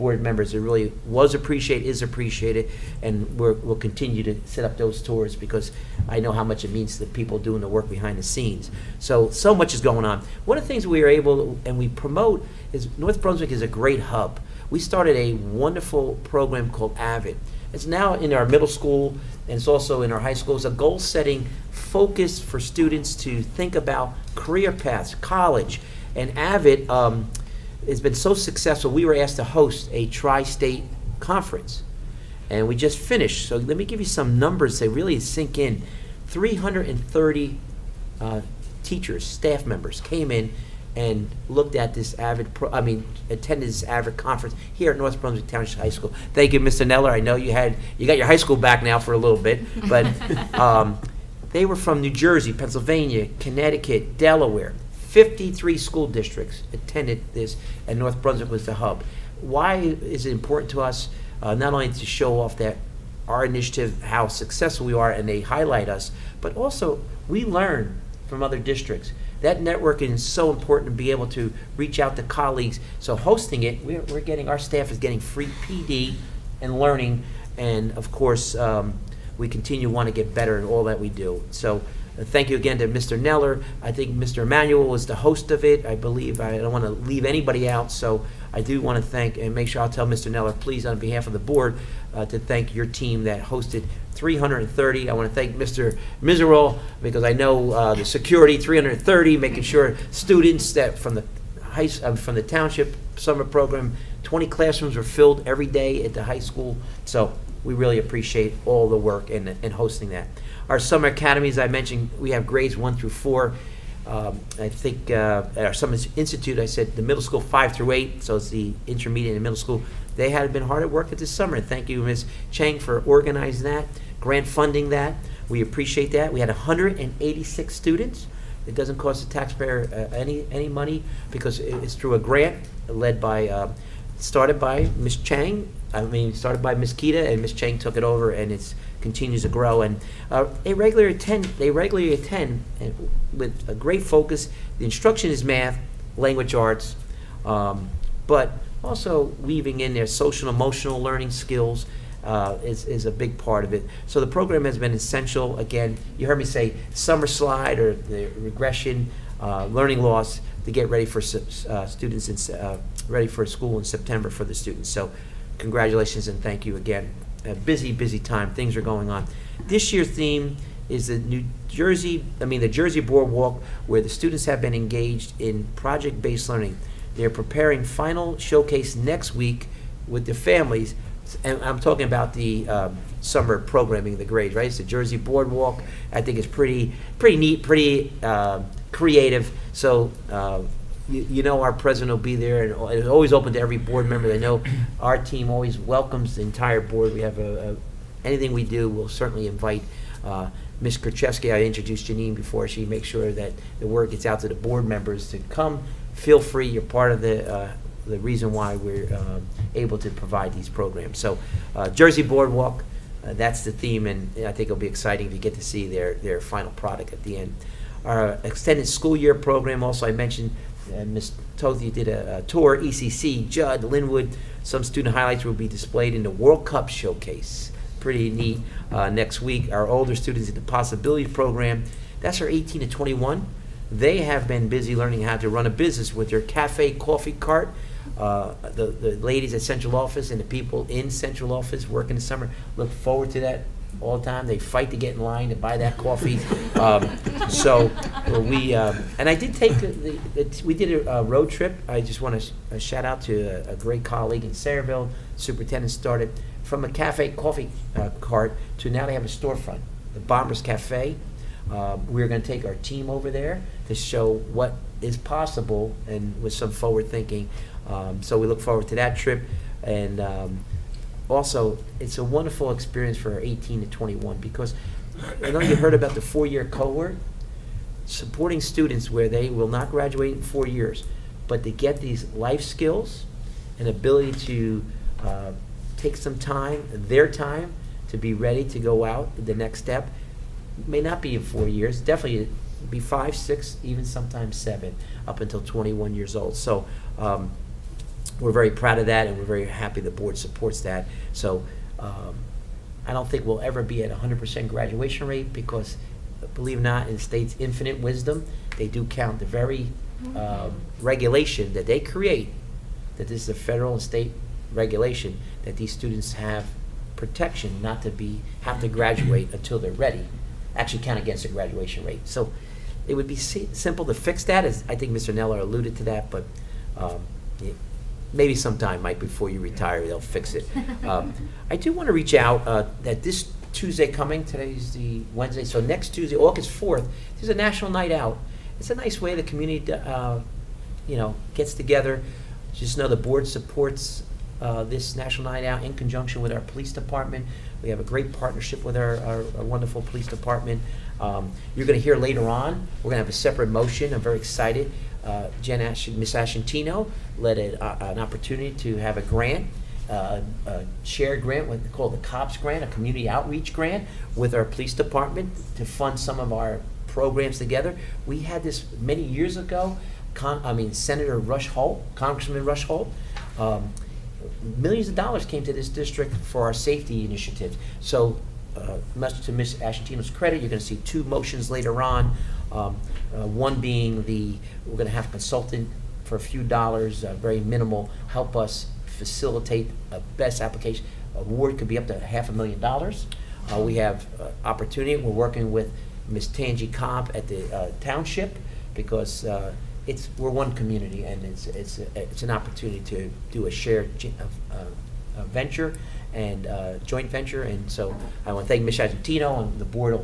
board members. It really was appreciated, is appreciated, and we'll continue to set up those tours because I know how much it means to the people doing the work behind the scenes. So much is going on. One of the things we are able to, and we promote is North Brunswick is a great hub. We started a wonderful program called AVID. It's now in our middle school, and it's also in our high school. It's a goal-setting focus for students to think about career paths, college. And AVID has been so successful, we were asked to host a tri-state conference. And we just finished. So let me give you some numbers that really sink in. 330 teachers, staff members came in and looked at this attended this AVID conference here at North Brunswick Township High School. Thank you, Mr. Neller. I know you got your high school back now for a little bit, but they were from New Jersey, Pennsylvania, Connecticut, Delaware. 53 school districts attended this, and North Brunswick was the hub. Why is it important to us? Not only to show off that our initiative, how successful we are, and they highlight us, but also we learn from other districts. That networking is so important to be able to reach out to colleagues. So hosting it, we're getting, our staff is getting free PD and learning, and of course, we continue to want to get better in all that we do. So thank you again to Mr. Neller. I think Mr. Emanuel was the host of it. I believe, I don't want to leave anybody out, so I do want to thank, and make sure I'll tell Mr. Neller, please, on behalf of the board, to thank your team that hosted 330. I want to thank Mr. Miserol, because I know the security, 330, making sure students that from the township summer program, 20 classrooms were filled every day at the high school. So we really appreciate all the work in hosting that. Our summer academies, I mentioned, we have grades 1 through 4. I think at our Summer Institute, I said the middle school 5 through 8, so it's the intermediate and middle school. They had been hard at work at this summer, and thank you, Ms. Chang, for organizing that, grant funding that. We appreciate that. We had 186 students. It doesn't cost the taxpayer any money because it's through a grant led by, started by Ms. Chang. Started by Ms. Kita, and Ms. Chang took it over, and it continues to grow. And they regularly attend and with a great focus. The instruction is math, language arts, but also weaving in their social and emotional learning skills is a big part of it. So the program has been essential. Again, you heard me say summer slide or the regression, learning loss to get ready for students ready for school in September for the students. So congratulations and thank you again. A busy time. Things are going on. This year's theme is the Jersey Boardwalk, where the students have been engaged in project-based learning. They're preparing final showcase next week with their families, and I'm talking about the summer programming, the grades, right? It's the Jersey Boardwalk. I think it's pretty neat, pretty creative. So you know our president will be there, and it's always open to every board member. I know our team always welcomes the entire board. We have anything we do, we'll certainly invite Ms. Krachewski. I introduced Janine before. She makes sure that the word gets out to the board members to come. Feel free. You're part of the reason why we're able to provide these programs. So Jersey Boardwalk, that's the theme, and I think it'll be exciting to get to see their final product at the end. Our extended school year program, also I mentioned, Ms. Tothi did a tour, ECC, Judd, Linwood. Some student highlights will be displayed in the World Cup Showcase. Pretty neat. Next week, our older students in the Possibility Program, that's our 18 to 21. They have been busy learning how to run a business with their cafe coffee cart. The ladies at Central Office and the people in Central Office working this summer look forward to that all the time. They fight to get in line to buy that coffee. So we and I did take we did a road trip. I just want to shout out to a great colleague in Sayreville. Superintendent started from a cafe coffee cart to now they have a storefront, the Bombers Cafe. We're going to take our team over there to show what is possible and with some forward thinking. So we look forward to that trip. And also, it's a wonderful experience for our 18 to 21 because I know you heard about the 4-year cohort, supporting students where they will not graduate in 4 years, but to get these life skills and ability to take some time, their time, to be ready to go out the next step. May not be in 4 years, definitely be 5, 6, even sometimes 7, up until 21 years old. So we're very proud of that, and we're very happy the board supports that. So I don't think we'll ever be at 100% graduation rate because, believe it or not, in the state's infinite wisdom, they do count the very regulation that they create, that this is a federal and state regulation, that these students have protection not to have to graduate until they're ready, actually count against the graduation rate. So it would be simple to fix that, as I think Mr. Neller alluded to that, but maybe sometime, Mike, before you retire, they'll fix it. I do want to reach out that this Tuesday coming, today's the Wednesday, so next Tuesday, August 4th, there's a National Night Out. It's a nice way the community, gets together. Just know the board supports this National Night Out in conjunction with our police department. We have a great partnership with our wonderful police department. You're going to hear later on, we're going to have a separate motion. I'm very excited. Ms. Ashentino led an opportunity to have a grant, a shared grant called the COPS grant, a community outreach grant with our police department to fund some of our programs together. We had this many years ago. Senator Rush Holt, Congressman Rush Holt, millions of dollars came to this district for our safety initiatives. So much to Ms. Ashentino's credit, you're going to see two motions later on. One being we're going to have a consultant for a few dollars, very minimal, help us facilitate a best application. Award could be up to $500,000. We have opportunity. We're working with Ms. Tangi Cobb at the township because we're one community, and it's an opportunity to do a shared venture and joint venture. And so I want to thank Ms. Ashentino and the board.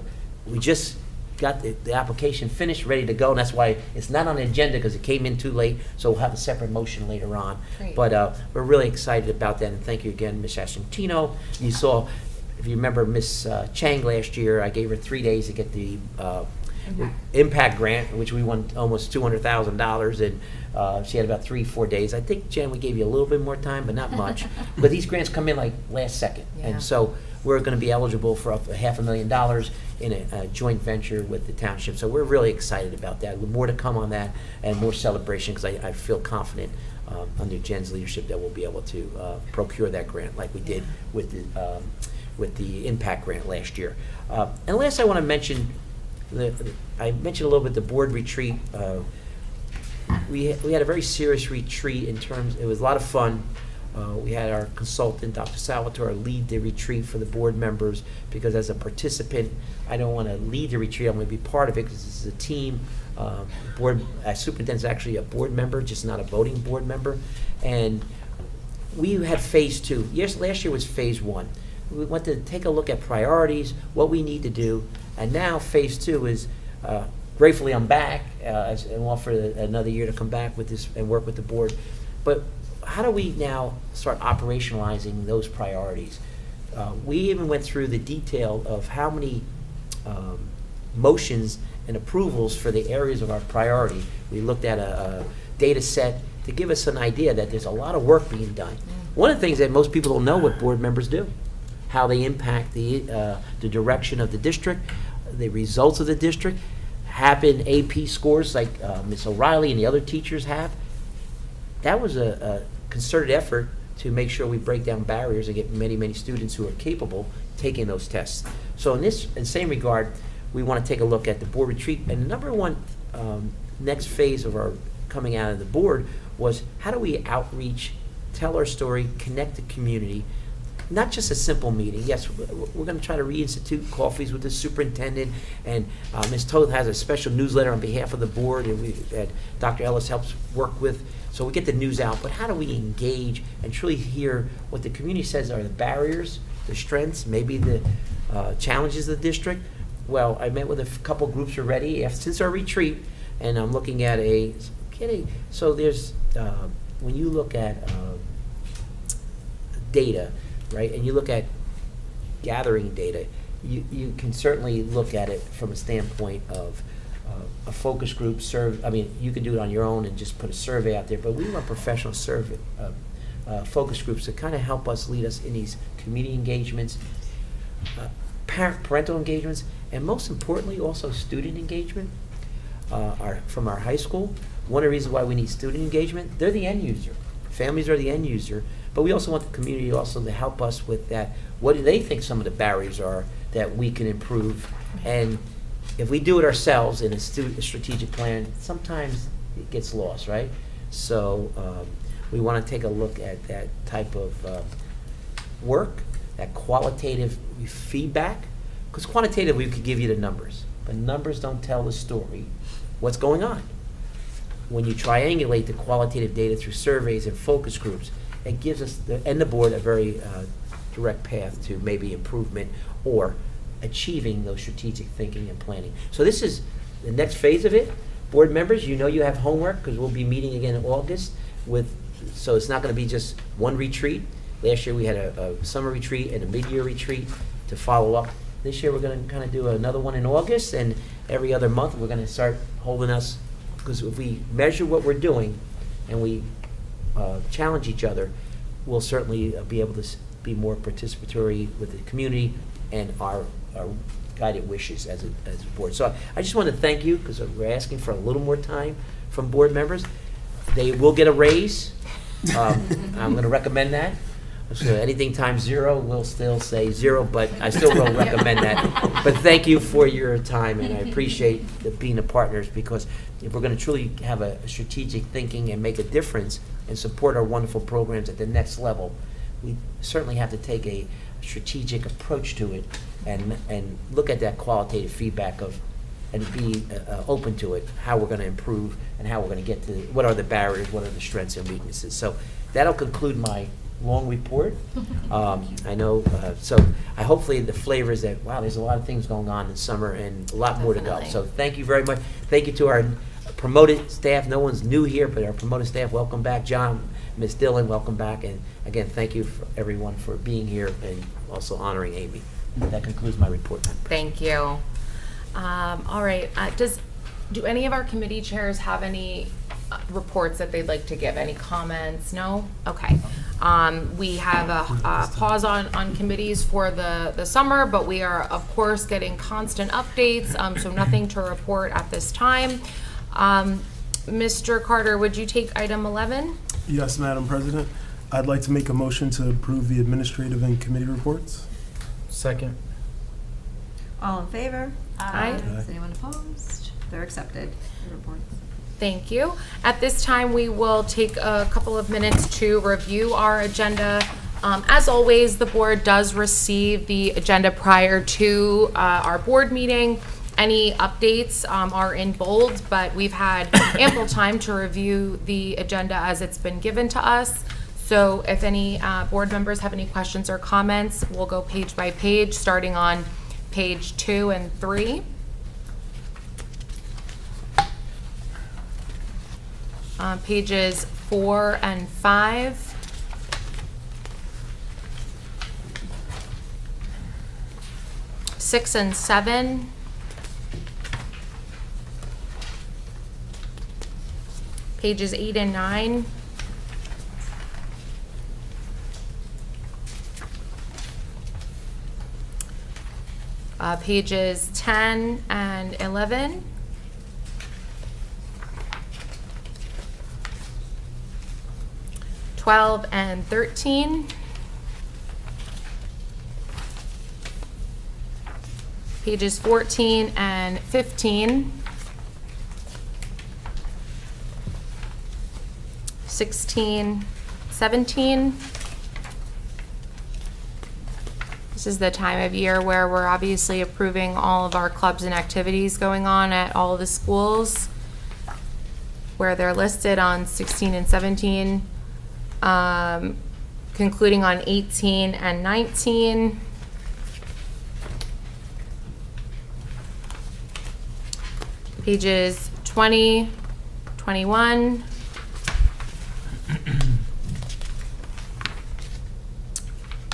We just got the application finished, ready to go, and that's why it's not on the agenda because it came in too late. So we'll have a separate motion later on. Great. But we're really excited about that, and thank you again, Ms. Ashentino. You saw, if you remember Ms. Chang last year, I gave her 3 days to get the impact grant, which we won almost $200,000, and she had about 3-4 days. I think, Jen, we gave you a little bit more time, but not much. But these grants come in like last second, and so we're going to be eligible for up to $500,000 in a joint venture with the township. So we're really excited about that. More to come on that, and more celebration, because I feel confident under Jen's leadership that we'll be able to procure that grant like we did with the impact grant last year. And last, I want to mention. I mentioned a little bit the board retreat. We had a very serious retreat in terms. It was a lot of fun. We had our consultant, Dr. Salvatore, lead the retreat for the board members because as a participant, I don't want to lead the retreat. I'm going to be part of it because this is a team. Superintendent's actually a board member, just not a voting board member. And we had phase 2. Yes, last year was phase 1. We went to take a look at priorities, what we need to do. And now phase 2 is, gratefully I'm back, and want for another year to come back with this and work with the board. But how do we now start operationalizing those priorities? We even went through the detail of how many motions and approvals for the areas of our priority. We looked at a data set to give us an idea that there's a lot of work being done. One of the things that most people don't know what board members do, how they impact the direction of the district, the results of the district, having AP scores like Ms. O'Reilly and the other teachers have. That was a concerted effort to make sure we break down barriers and get many, many students who are capable taking those tests. So in the same regard, we want to take a look at the board retreat. And the number one next phase of our coming out of the board was how do we outreach, tell our story, connect the community. Not just a simple meeting. Yes, we're going to try to reinstitute coffees with the superintendent, and Ms. Toth has a special newsletter on behalf of the board, and Dr. Ellis helps work with, so we get the news out. But how do we engage and truly hear what the community says are the barriers, the strengths, maybe the challenges of the district? Well, I met with a couple groups already since our retreat, and I'm looking at so there's, when you look at data, right, and you look at gathering data, you can certainly look at it from a standpoint of a focus group survey. I mean, you can do it on your own and just put a survey out there, but we want professional survey focus groups to kind of help us, lead us in these community engagements, parental engagements, and most importantly, also student engagement from our high school. One of the reasons why we need student engagement, they're the end user. Families are the end user, but we also want the community also to help us with that. What do they think some of the barriers are that we can improve? And if we do it ourselves in a strategic plan, sometimes it gets lost, right? So we want to take a look at that type of work, that qualitative feedback, because quantitative we could give you the numbers, but numbers don't tell the story, what's going on. When you triangulate the qualitative data through surveys and focus groups, it gives us and the board a very direct path to maybe improvement or achieving those strategic thinking and planning. So this is the next phase of it. Board members, you know you have homework because we'll be meeting again in August so it's not going to be just one retreat. Last year we had a summer retreat and a mid-year retreat to follow up. This year we're going to kind of do another one in August, and every other month we're going to start holding us, because if we measure what we're doing and we challenge each other, we'll certainly be able to be more participatory with the community and our guided wishes as a board. So I just want to thank you, because we're asking for a little more time from board members. They will get a raise. I'm going to recommend that. So anything times 0, we'll still say 0, but I still will recommend that. But thank you for your time, and I appreciate being the partners, because if we're going to truly have a strategic thinking and make a difference and support our wonderful programs at the next level, we certainly have to take a strategic approach to it and look at that qualitative feedback and be open to it, how we're going to improve and how we're going to get to what are the barriers, what are the strengths and weaknesses. So that'll conclude my long report. I know, so I hopefully the flavor is that, wow, there's a lot of things going on in summer and a lot more to go. So thank you very much. Thank you to our promoted staff. No one's new here, but our promoted staff, welcome back. John, Ms. Dillon, welcome back. And again, thank you for everyone for being here and also honoring Amy. That concludes my report. Thank you. All right, do any of our committee chairs have any reports that they'd like to give? Any comments? No? Okay. We have a pause on committees for the summer, but we are, of course, getting constant updates, so nothing to report at this time. Mr. Carter, would you take item 11? Yes, Madam President. I'd like to make a motion to approve the administrative and committee reports. Second. All in favor? Aye. Is anyone opposed? They're accepted, the reports. Thank you. At this time, we will take a couple of minutes to review our agenda. As always, the board does receive the agenda prior to our board meeting. Any updates are in bold, but we've had ample time to review the agenda as it's been given to us. So if any board members have any questions or comments, we'll go page by page, starting on page 2 and 3. Pages 4 and 5. Six and 7. Pages 8 and 9. Pages 10 and 11. And 13, pages 14 and 15, 16, 17. This is the time of year where we're obviously approving all of our clubs and activities going on at all of the schools, where they're listed on 16 and 17. Concluding on 18 and 19. Pages 20, 21.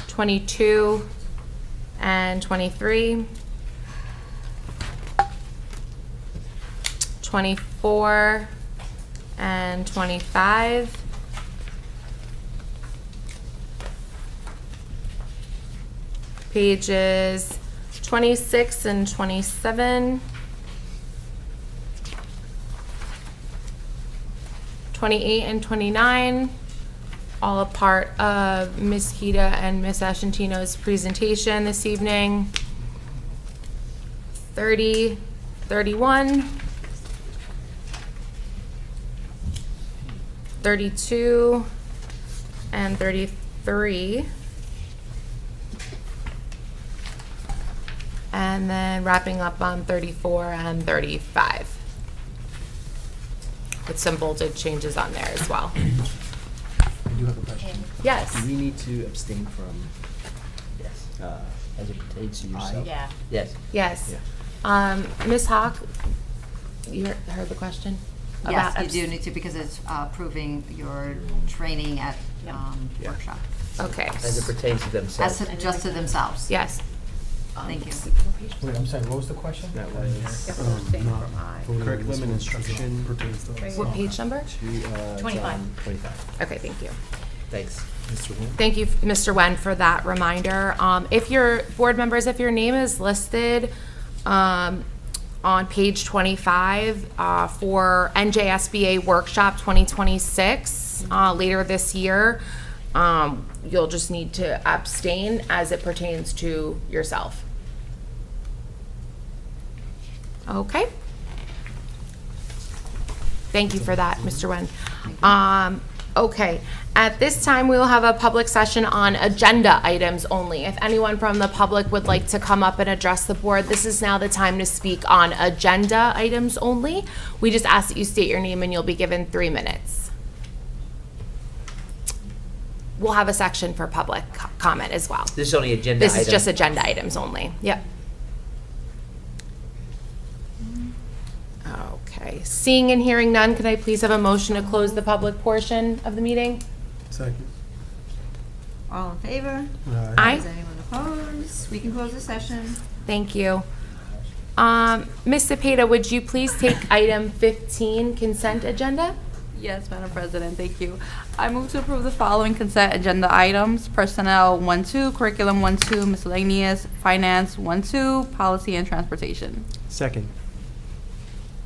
22 and 23. 24 and 25. Pages 26 and 27, 28 and 29, all a part of Ms. Kita and Ms. Ascentino's presentation this evening. 30, 31, 32, and 33. And then wrapping up on 34 and 35. With some bolded changes on there as well. I do have a question. Yes. Do we need to abstain from, Yes. as it pertains to yourself? Yeah. Yes. Yes. Yeah. Ms. Hawk, you heard the question? Yes, About you do need to because it's proving your training at workshop. Okay. As it pertains to themselves. Just to themselves. Yes. Thank you. Wait, I'm sorry, what was the question? That was Voting curriculum and on this instruction. pertains to us. What page number? to, 25. 25. Okay, thank you. Thanks. Mr. Wen? Thank you, Mr. Wen, for that reminder. If your board members, if your name is listed on page 25 for NJSBA Workshop 2026 later this year, you'll just need to abstain as it pertains to yourself. Okay. Thank you for that, Mr. Wen. Okay, at this time, we will have a public session on agenda items only. If anyone from the public would like to come up and address the board, this is now the time to speak on agenda items only. We just ask that you state your name and you'll be given 3 minutes. We'll have a section for public comment as well. This is only agenda This item. is just agenda items only. Yep. Okay, seeing and hearing none, could I please have a motion to close the public portion of the meeting? Second. All in favor? Aye. Is anyone opposed? We can close the session. Thank you. Ms. Cepeda, would you please take item 15, consent agenda? Yes, Madam President, thank you. I move to approve the following consent agenda items: Personnel 1-2, Curriculum 1-2, Miscellaneous, Finance 1-2, Policy and Transportation. Second.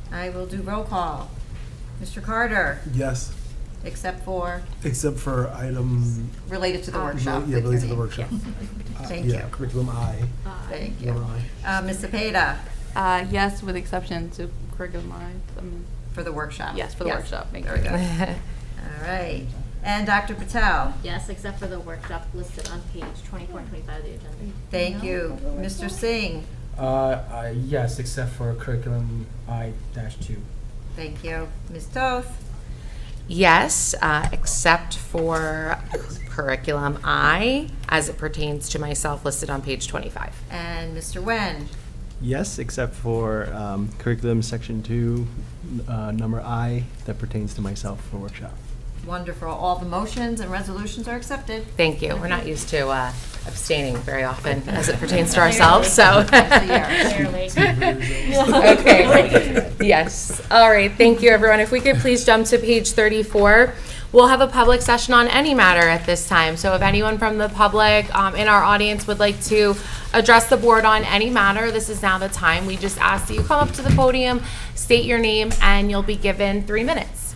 I will do roll call. Mr. Carter, Yes, except for except for item. related to the workshop. Yeah, related to the workshop. Thank Yeah, you. curriculum I. Thank Number you. I. Ms. Cepeda, Yes, with exception to Curriculum for the workshop. Yes, for the workshop. Thank Very you. good. All right. And Dr. Patel, Yes, except for the workshop listed on page 24 and 25 of the agenda. thank you. Mr. Singh, Yes, except for curriculum I-2. thank you. Ms. Toth, Yes, except for curriculum I, as it pertains to myself listed on page 25. and Mr. Wen. Yes, except for curriculum section 2, number I, that pertains to myself for workshop. Wonderful. All the motions and resolutions are accepted. Thank you. We're not used to abstaining very often as it pertains to ourselves, so. Barely. Okay, yes. All right, thank you, everyone. If we could please jump to page 34. We'll have a public session on any matter at this time. So if anyone from the public in our audience would like to address the board on any matter, this is now the time. We just ask that you come up to the podium, state your name, and you'll be given 3 minutes.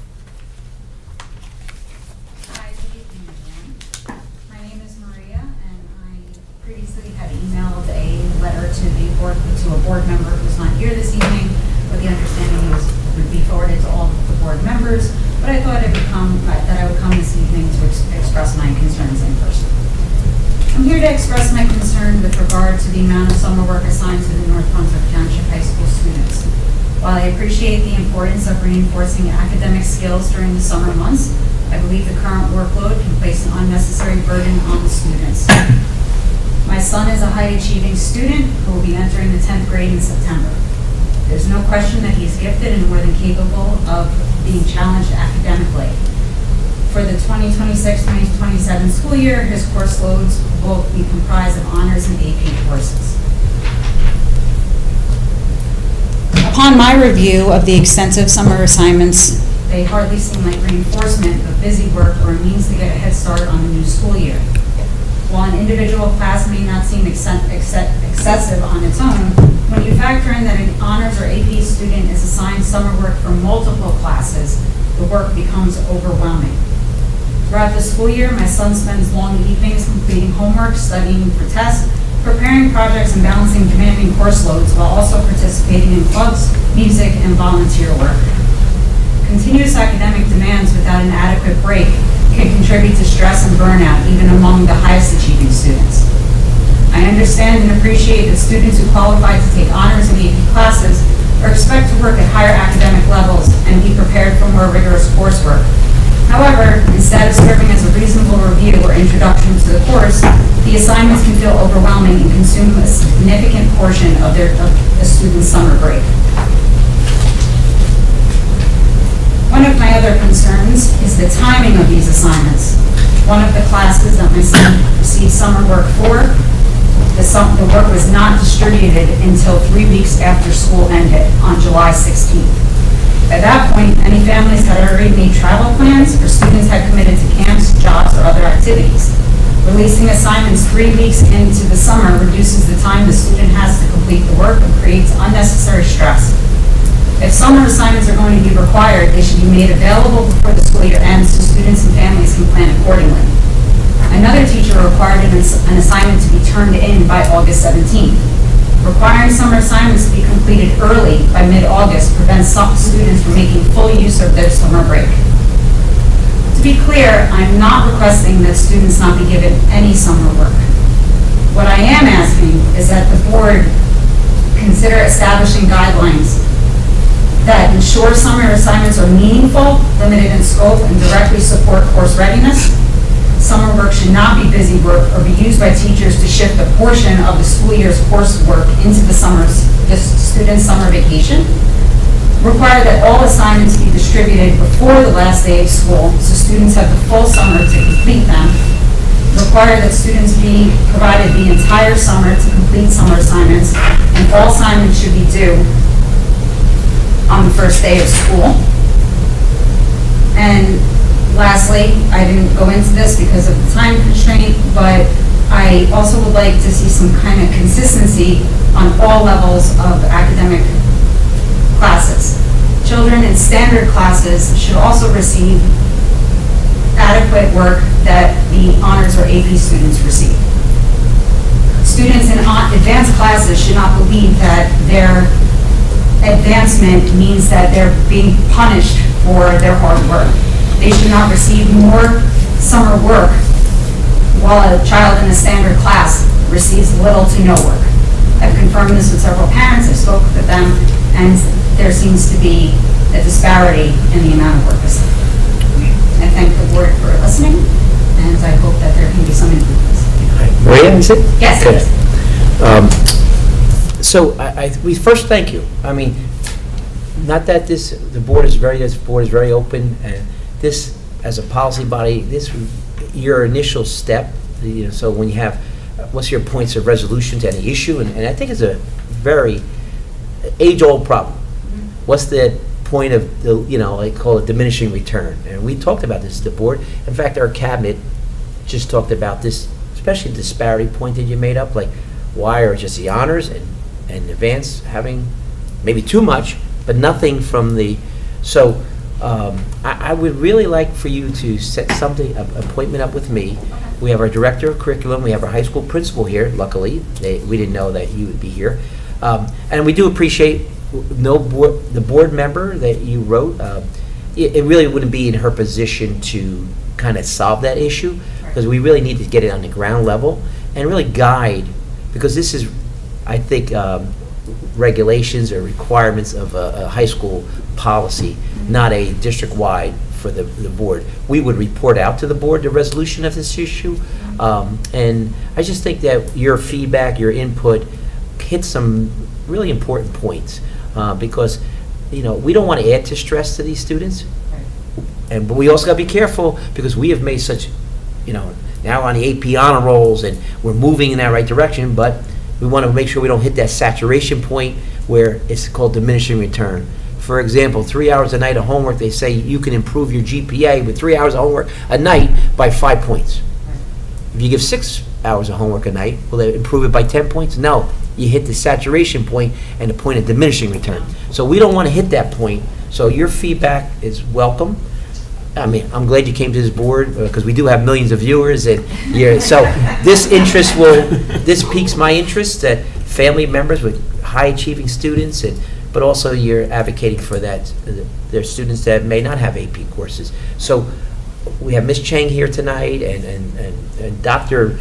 Hi, good evening, everyone. My name is Maria, and I previously had emailed a letter to the board, to a board member who's not here this evening, with the understanding it would be forwarded to all the board members, but I thought that I would come this evening to express my concerns in person. I'm here to express my concern with regard to the amount of summer work assigned to the North Brunswick Township High School students. While I appreciate the importance of reinforcing academic skills during the summer months, I believe the current workload can place an unnecessary burden on the students. My son is a high-achieving student who will be entering the 10th grade in September. There's no question that he's gifted and more than capable of being challenged academically. For the 2026-2027 school year, his course loads will be comprised of honors and AP courses. Upon my review of the extensive summer assignments, they hardly seem like reinforcement of busy work or a means to get a head start on the new school year. While an individual class may not seem excessive on its own, when you factor in that an honors or AP student is assigned summer work for multiple classes, the work becomes overwhelming. Throughout the school year, my son spends long evenings completing homework, studying for tests, preparing projects, and balancing demanding course loads while also participating in clubs, music, and volunteer work. Continuous academic demands without an adequate break can contribute to stress and burnout, even among the highest achieving students. I understand and appreciate that students who qualify to take honors and AP classes are expected to work at higher academic levels and be prepared for more rigorous coursework. However, instead of serving as a reasonable review or introduction to the course, the assignments can feel overwhelming and consume a significant portion of a student's summer break. One of my other concerns is the timing of these assignments. One of the classes that my son received summer work for, the work was not distributed until 3 weeks after school ended on July 16th. At that point, many families had already made travel plans or students had committed to camps, jobs, or other activities. Releasing assignments 3 weeks into the summer reduces the time the student has to complete the work and creates unnecessary stress. If summer assignments are going to be required, they should be made available before the school year ends so students and families can plan accordingly. Another teacher required an assignment to be turned in by August 17th. Requiring summer assignments to be completed early by mid-August prevents some students from making full use of their summer break. To be clear, I'm not requesting that students not be given any summer work. What I am asking is that the board consider establishing guidelines that ensure summer assignments are meaningful, limited in scope, and directly support course readiness. Summer work should not be busy work or be used by teachers to shift a portion of the school year's coursework into the student's summer vacation. Require that all assignments be distributed before the last day of school so students have the full summer to complete them. Require that students be provided the entire summer to complete summer assignments, and all assignments should be due on the first day of school. And lastly, I didn't go into this because of the time constraint, but I also would like to see some kind of consistency on all levels of academic classes. Children in standard classes should also receive adequate work that the honors or AP students receive. Students in advanced classes should not believe that their advancement means that they're being punished for their hard work. They should not receive more summer work while a child in a standard class receives little to no work. I've confirmed this with several parents, I've spoken with them, and there seems to be a disparity in the amount of work assigned. I thank the board for listening, and I hope that there can be some improvements. Maria, is it? Yes, it is. So we first thank you. I mean, not that the board is very open, and this, as a policy body, your initial step, so when you have, what's your points of resolution to any issue, and I think it's a very age-old problem. What's the point of, I call it diminishing return? And we talked about this at the board. In fact, our cabinet just talked about this, especially the disparity point that you made up, like why are just the honors and advanced having maybe too much, but nothing from the, so I would really like for you to set an appointment up with me. We have our director of curriculum, we have our high school principal here, luckily. We didn't know that you would be here. And we do appreciate the board member that you wrote. It really wouldn't be in her position to kind of solve that issue, because we really need to get it on the ground level and really guide, because this is, I think, regulations or requirements of a high school policy, not a district-wide for the board. We would report out to the board the resolution of this issue, and I just think that your feedback, your input hits some really important points, because we don't want to add to stress to these students, but we also got to be careful, because we have made such, now on the AP honor rolls, and we're moving in that right direction, but we want to make sure we don't hit that saturation point where it's called diminishing return. For example, 3 hours a night of homework, they say you can improve your GPA with 3 hours of homework a night by 5 points. If you give 6 hours of homework a night, will they improve it by 10 points? No. You hit the saturation point and the point of diminishing return. So we don't want to hit that point. So your feedback is welcome. I mean, I'm glad you came to this board, because we do have millions of viewers, and so this piques my interest, that family members with high-achieving students, but also you're advocating for that, there's students that may not have AP courses. So we have Ms. Chang here tonight, and Dr.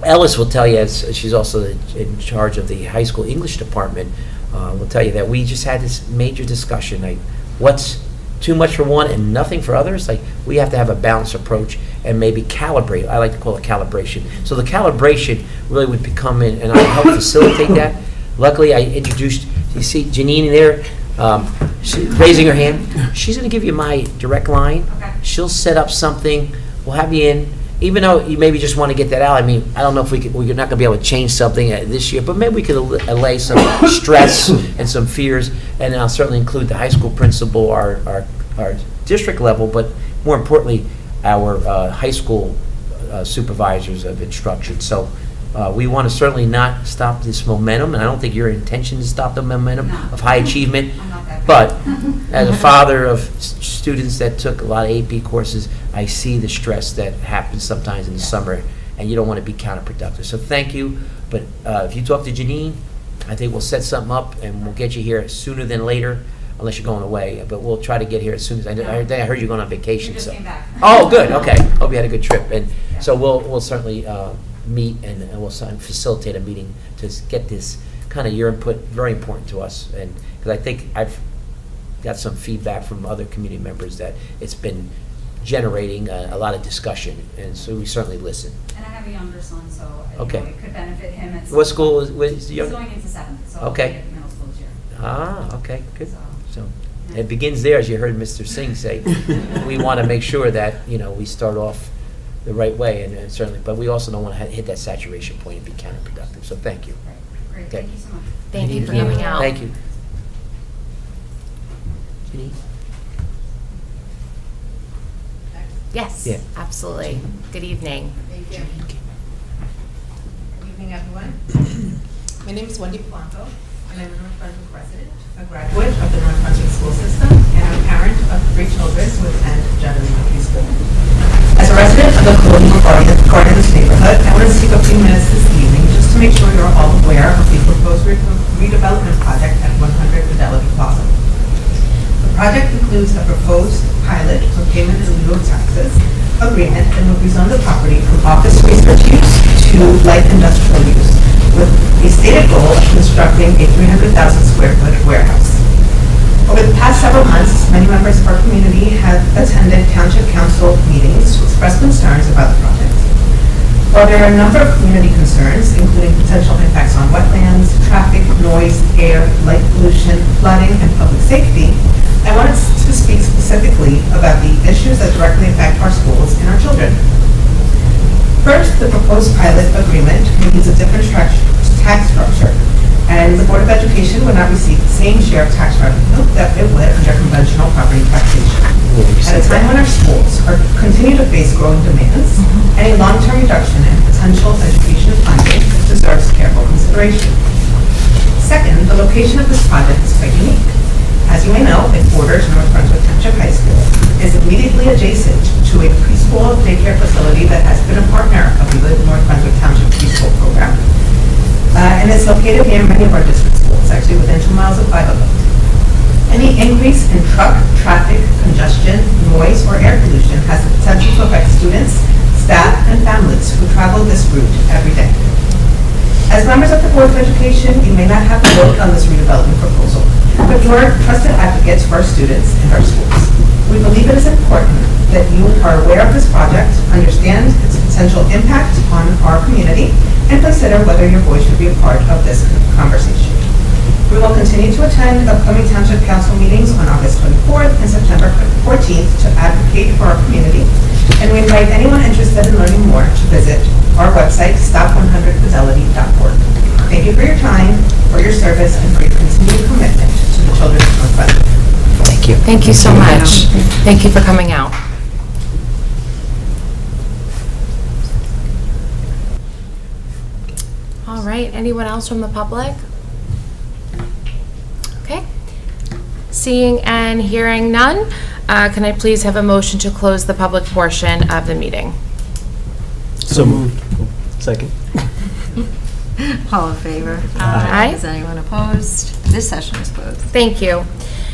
Ellis will tell you, as she's also in charge of the high school English department, will tell you that we just had this major discussion, like what's too much for one and nothing for others. Like, we have to have a balanced approach and maybe calibrate. I like to call it calibration. So the calibration really would become in, and I help facilitate that. Luckily, I introduced, you see Janine there, raising her hand. She's going to give you my direct line. Okay. She'll set up something. We'll have you in. Even though you maybe just want to get that out, I mean, I don't know if we're not going to be able to change something this year, but maybe we could allay some stress and some fears, and I'll certainly include the high school principal, our district level, but more importantly, our high school supervisors of instruction. So we want to certainly not stop this momentum, and I don't think your intention is to stop the momentum of high achievement, but as a father of students that took a lot of AP courses, I see the stress that happens sometimes in the summer, and you don't want to be counterproductive. So thank you, but if you talk to Janine, I think we'll set something up, and we'll get you here sooner than later, unless you're going away, but we'll try to get here as soon as, I heard you're going on vacation. We just so. came back. Oh, good, okay. Hope you had a good trip, and so we'll certainly meet, and we'll facilitate a meeting to get this kind of your input, very important to us, and because I think I've got some feedback from other community members that it's been generating a lot of discussion, and so we certainly listen. And I have a younger son, so Okay. it could benefit him. At What school is the He's young? going into 7th, so Okay. he'll be at middle school this year. Ah, okay, good. So yeah. it begins there, as you heard Mr. Singh say. We want to make sure that, we start off the right way, and certainly, but we also don't want to hit that saturation point and be counterproductive. So thank you. Great, Okay. thank you so much. Thank you for coming out. Thank you. Janine? Yes, Yeah. absolutely. Good evening. Thank you. Good evening, everyone. My name is Wendy Polanco, and I'm a North Brunswick resident, a graduate of the North Brunswick school system, and I'm a parent of 3 children who attend General Elementary School. As a resident of the Colonial Gardens neighborhood, I want to take a few minutes this evening just to make sure you're all aware of the proposed redevelopment project at 100 Fidelity Plaza. The project includes a proposed pilot for payment in lieu of taxes agreement and will rezone the property from office research use to light industrial use, with a stated goal of constructing a 300,000 square foot warehouse. Over the past several months, many members of our community have attended Township Council meetings to express concerns about the project. While there are a number of community concerns, including potential impacts on wetlands, traffic, noise, air, light pollution, flooding, and public safety, I wanted to speak specifically about the issues that directly affect our schools and our children. First, the proposed pilot agreement needs a different tax structure, and the Board of Education would not receive the same share of tax revenue that it would under conventional property taxation. At a time when our schools continue to face growing demands, any long-term reduction in potential education funding deserves careful consideration. Second, the location of this project is quite unique. As you may know, it borders North Brunswick Township High School, is immediately adjacent to a preschool daycare facility that has been a partner of the North Brunswick Township preschool program, and it's located near many of our district schools, actually within 2 miles of 5 of them. Any increase in truck, traffic, congestion, noise, or air pollution has the potential to affect students, staff, and families who travel this route every day. As members of the Board of Education, you may not have to vote on this redevelopment proposal, but you are trusted advocates for our students and our schools. We believe it is important that you are aware of this project, understand its potential impact on our community, and consider whether your voice should be a part of this conversation. We will continue to attend upcoming Township Council meetings on August 24th and September 14th to advocate for our community, and we invite anyone interested in learning more to visit our website, stop100fidelity.org. Thank you for your time, for your service, and for your continued commitment to the children of North Brunswick. Thank you. Thank you so much. Thank you for coming out. All right, anyone else from the public? Okay. Seeing and hearing none, can I please have a motion to close the public portion of the meeting? So moved. Second. All in favor? Aye. Is anyone opposed? This session is closed. Thank you.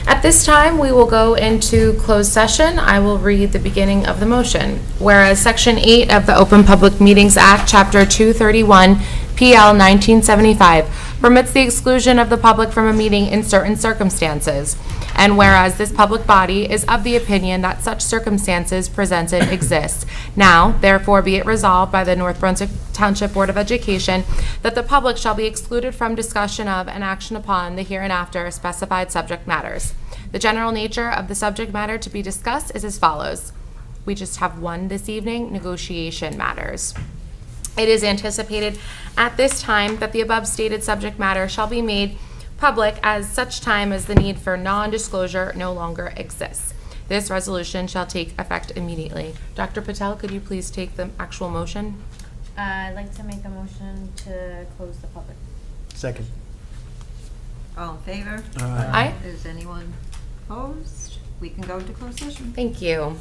At this time, we will go into closed session. I will read the beginning of the motion. Whereas Section 8 of the Open Public Meetings Act, Chapter 231, PL 1975, permits the exclusion of the public from a meeting in certain circumstances. And whereas this public body is of the opinion that such circumstances presented exist, now, therefore, be it resolved by the North Brunswick Township Board of Education that the public shall be excluded from discussion of and action upon the hereinafter specified subject matters. The general nature of the subject matter to be discussed is as follows. We just have one this evening, negotiation matters. It is anticipated at this time that the above stated subject matter shall be made public as such time as the need for non-disclosure no longer exists. This resolution shall take effect immediately. Dr. Patel, could you please take the actual motion? I'd like to make a motion to close the public. Second. All in favor? Aye. Is anyone opposed? We can go into closed session. Thank you.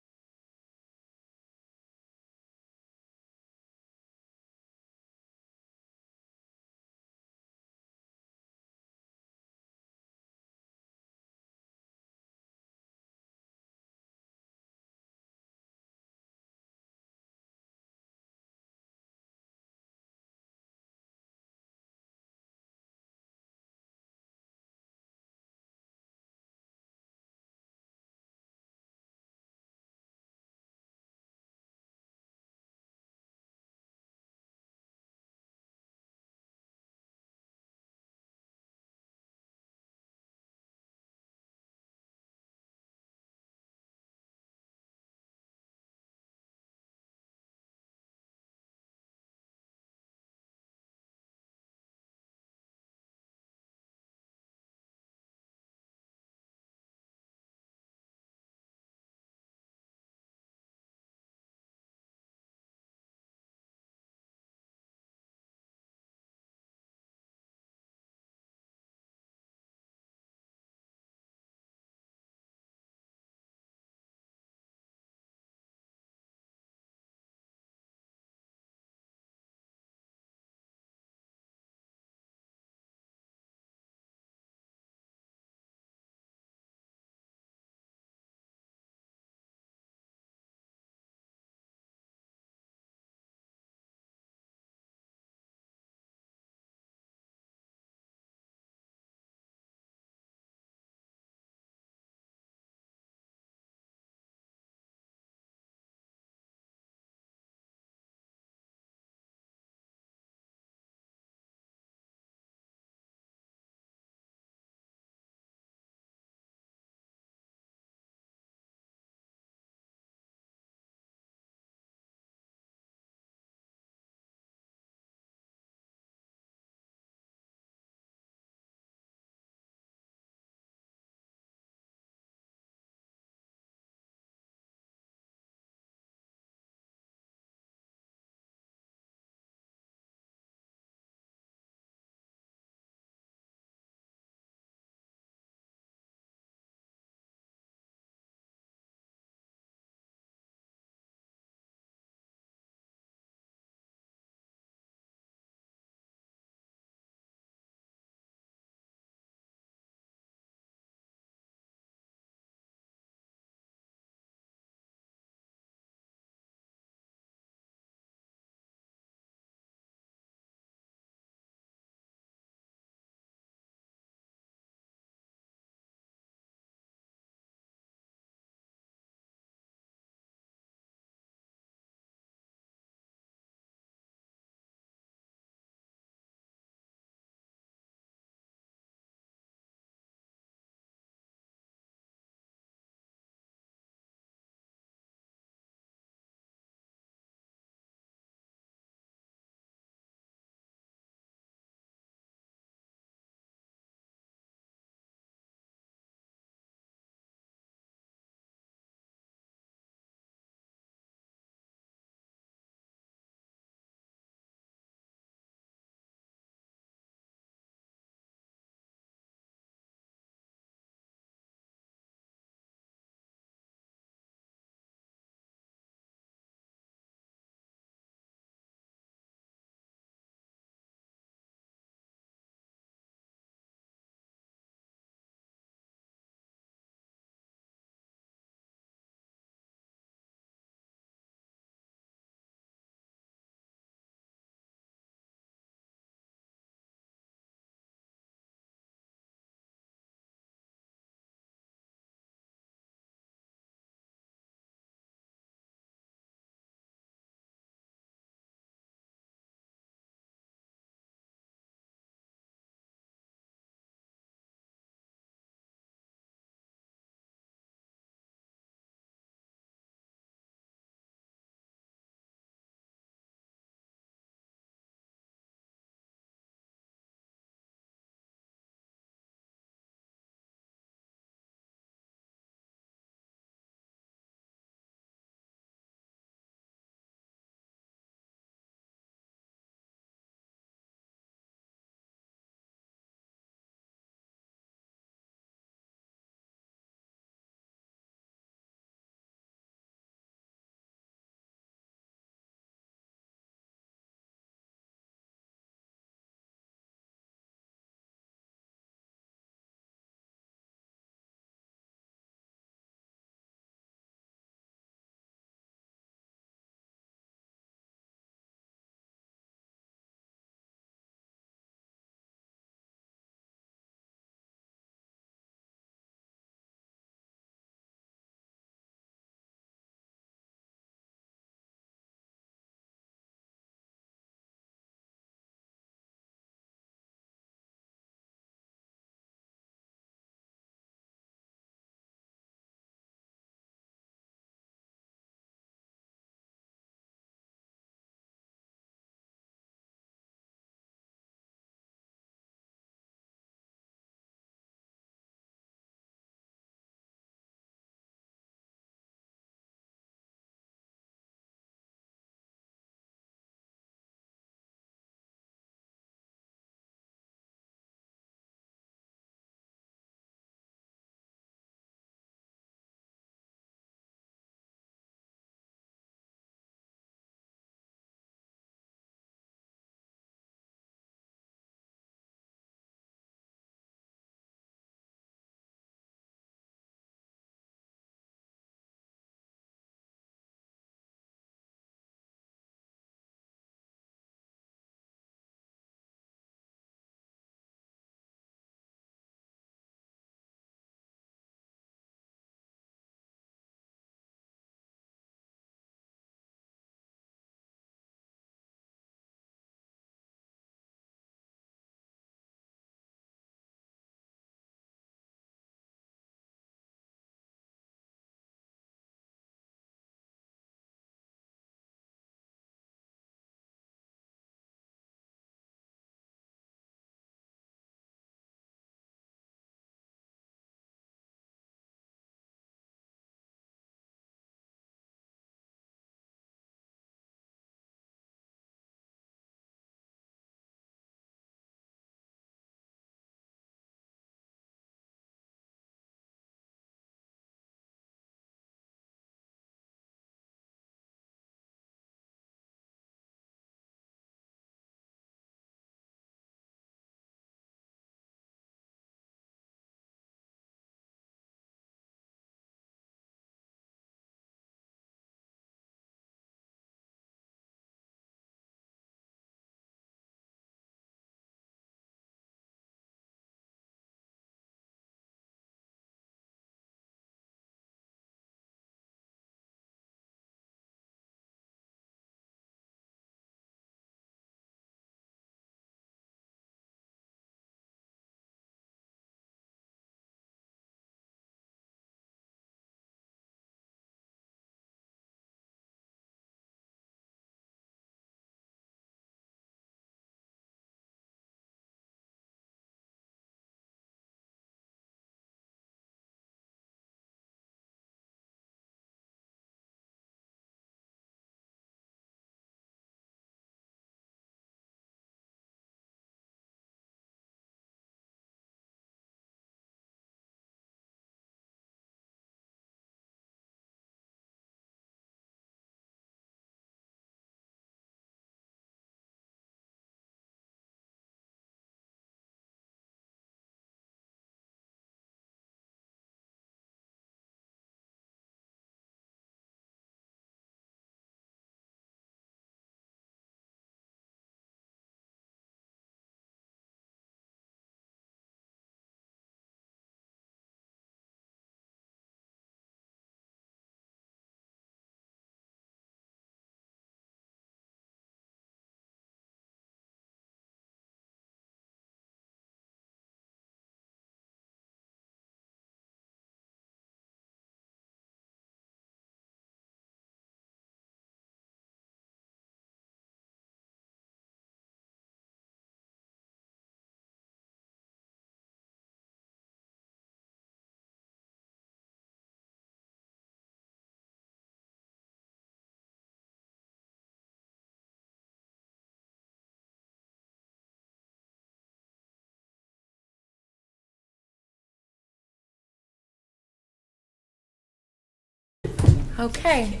Okay.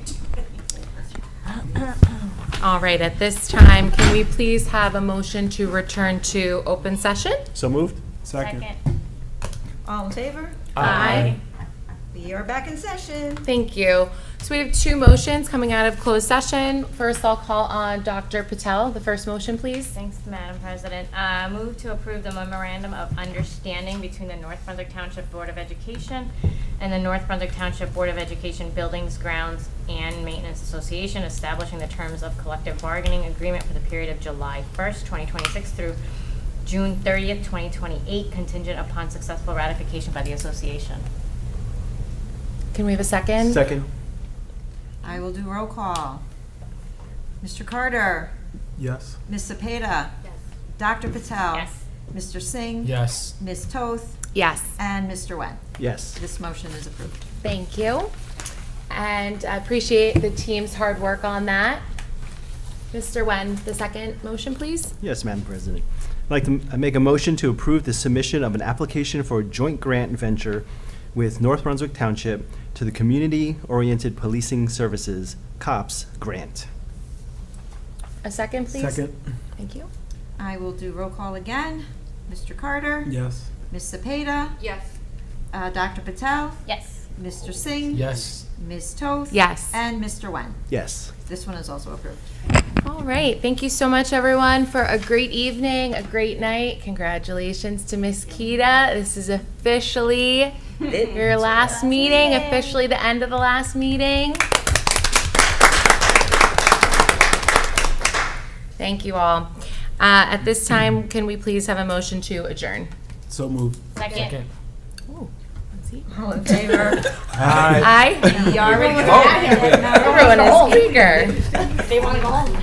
All right, at this time, can we please have a motion to return to open session? So moved? Second. All in favor? Aye. We are back in session. Thank you. So we have two motions coming out of closed session. First, I'll call on Dr. Patel. The first motion, please. Thanks, Madam President. Move to approve the memorandum of understanding between the North Brunswick Township Board of Education and the North Brunswick Township Board of Education Buildings, Grounds, and Maintenance Association establishing the terms of collective bargaining agreement for the period of July 1st, 2026 through June 30th, 2028, contingent upon successful ratification by the association. Can we have a second? Second. I will do roll call. Mr. Carter? Yes. Ms. Cepeda? Yes. Dr. Patel? Yes. Mr. Singh? Yes. Ms. Toth? Yes. And Mr. Wen. Yes. This motion is approved. Thank you. And I appreciate the team's hard work on that. Mr. Wen, the second motion, please. Yes, Madam President. I'd like to make a motion to approve the submission of an application for a joint grant venture with North Brunswick Township to the Community-Oriented Policing Services, COPS, grant. A second, please. Second. Thank you. I will do roll call again. Mr. Carter? Yes. Ms. Cepeda? Yes. Dr. Patel? Yes. Mr. Singh? Yes. Ms. Toth? Yes. And Mr. Wen. Yes. This one is also approved. All right. Thank you so much, everyone, for a great evening, a great night. Congratulations to Miss Kita. This is officially your last meeting, officially the end of the last meeting. Thank you all. At this time, can we please have a motion to adjourn? So moved. Second. Ooh, let's see. All in favor? Aye. We are Everyone is eager. They want to go home.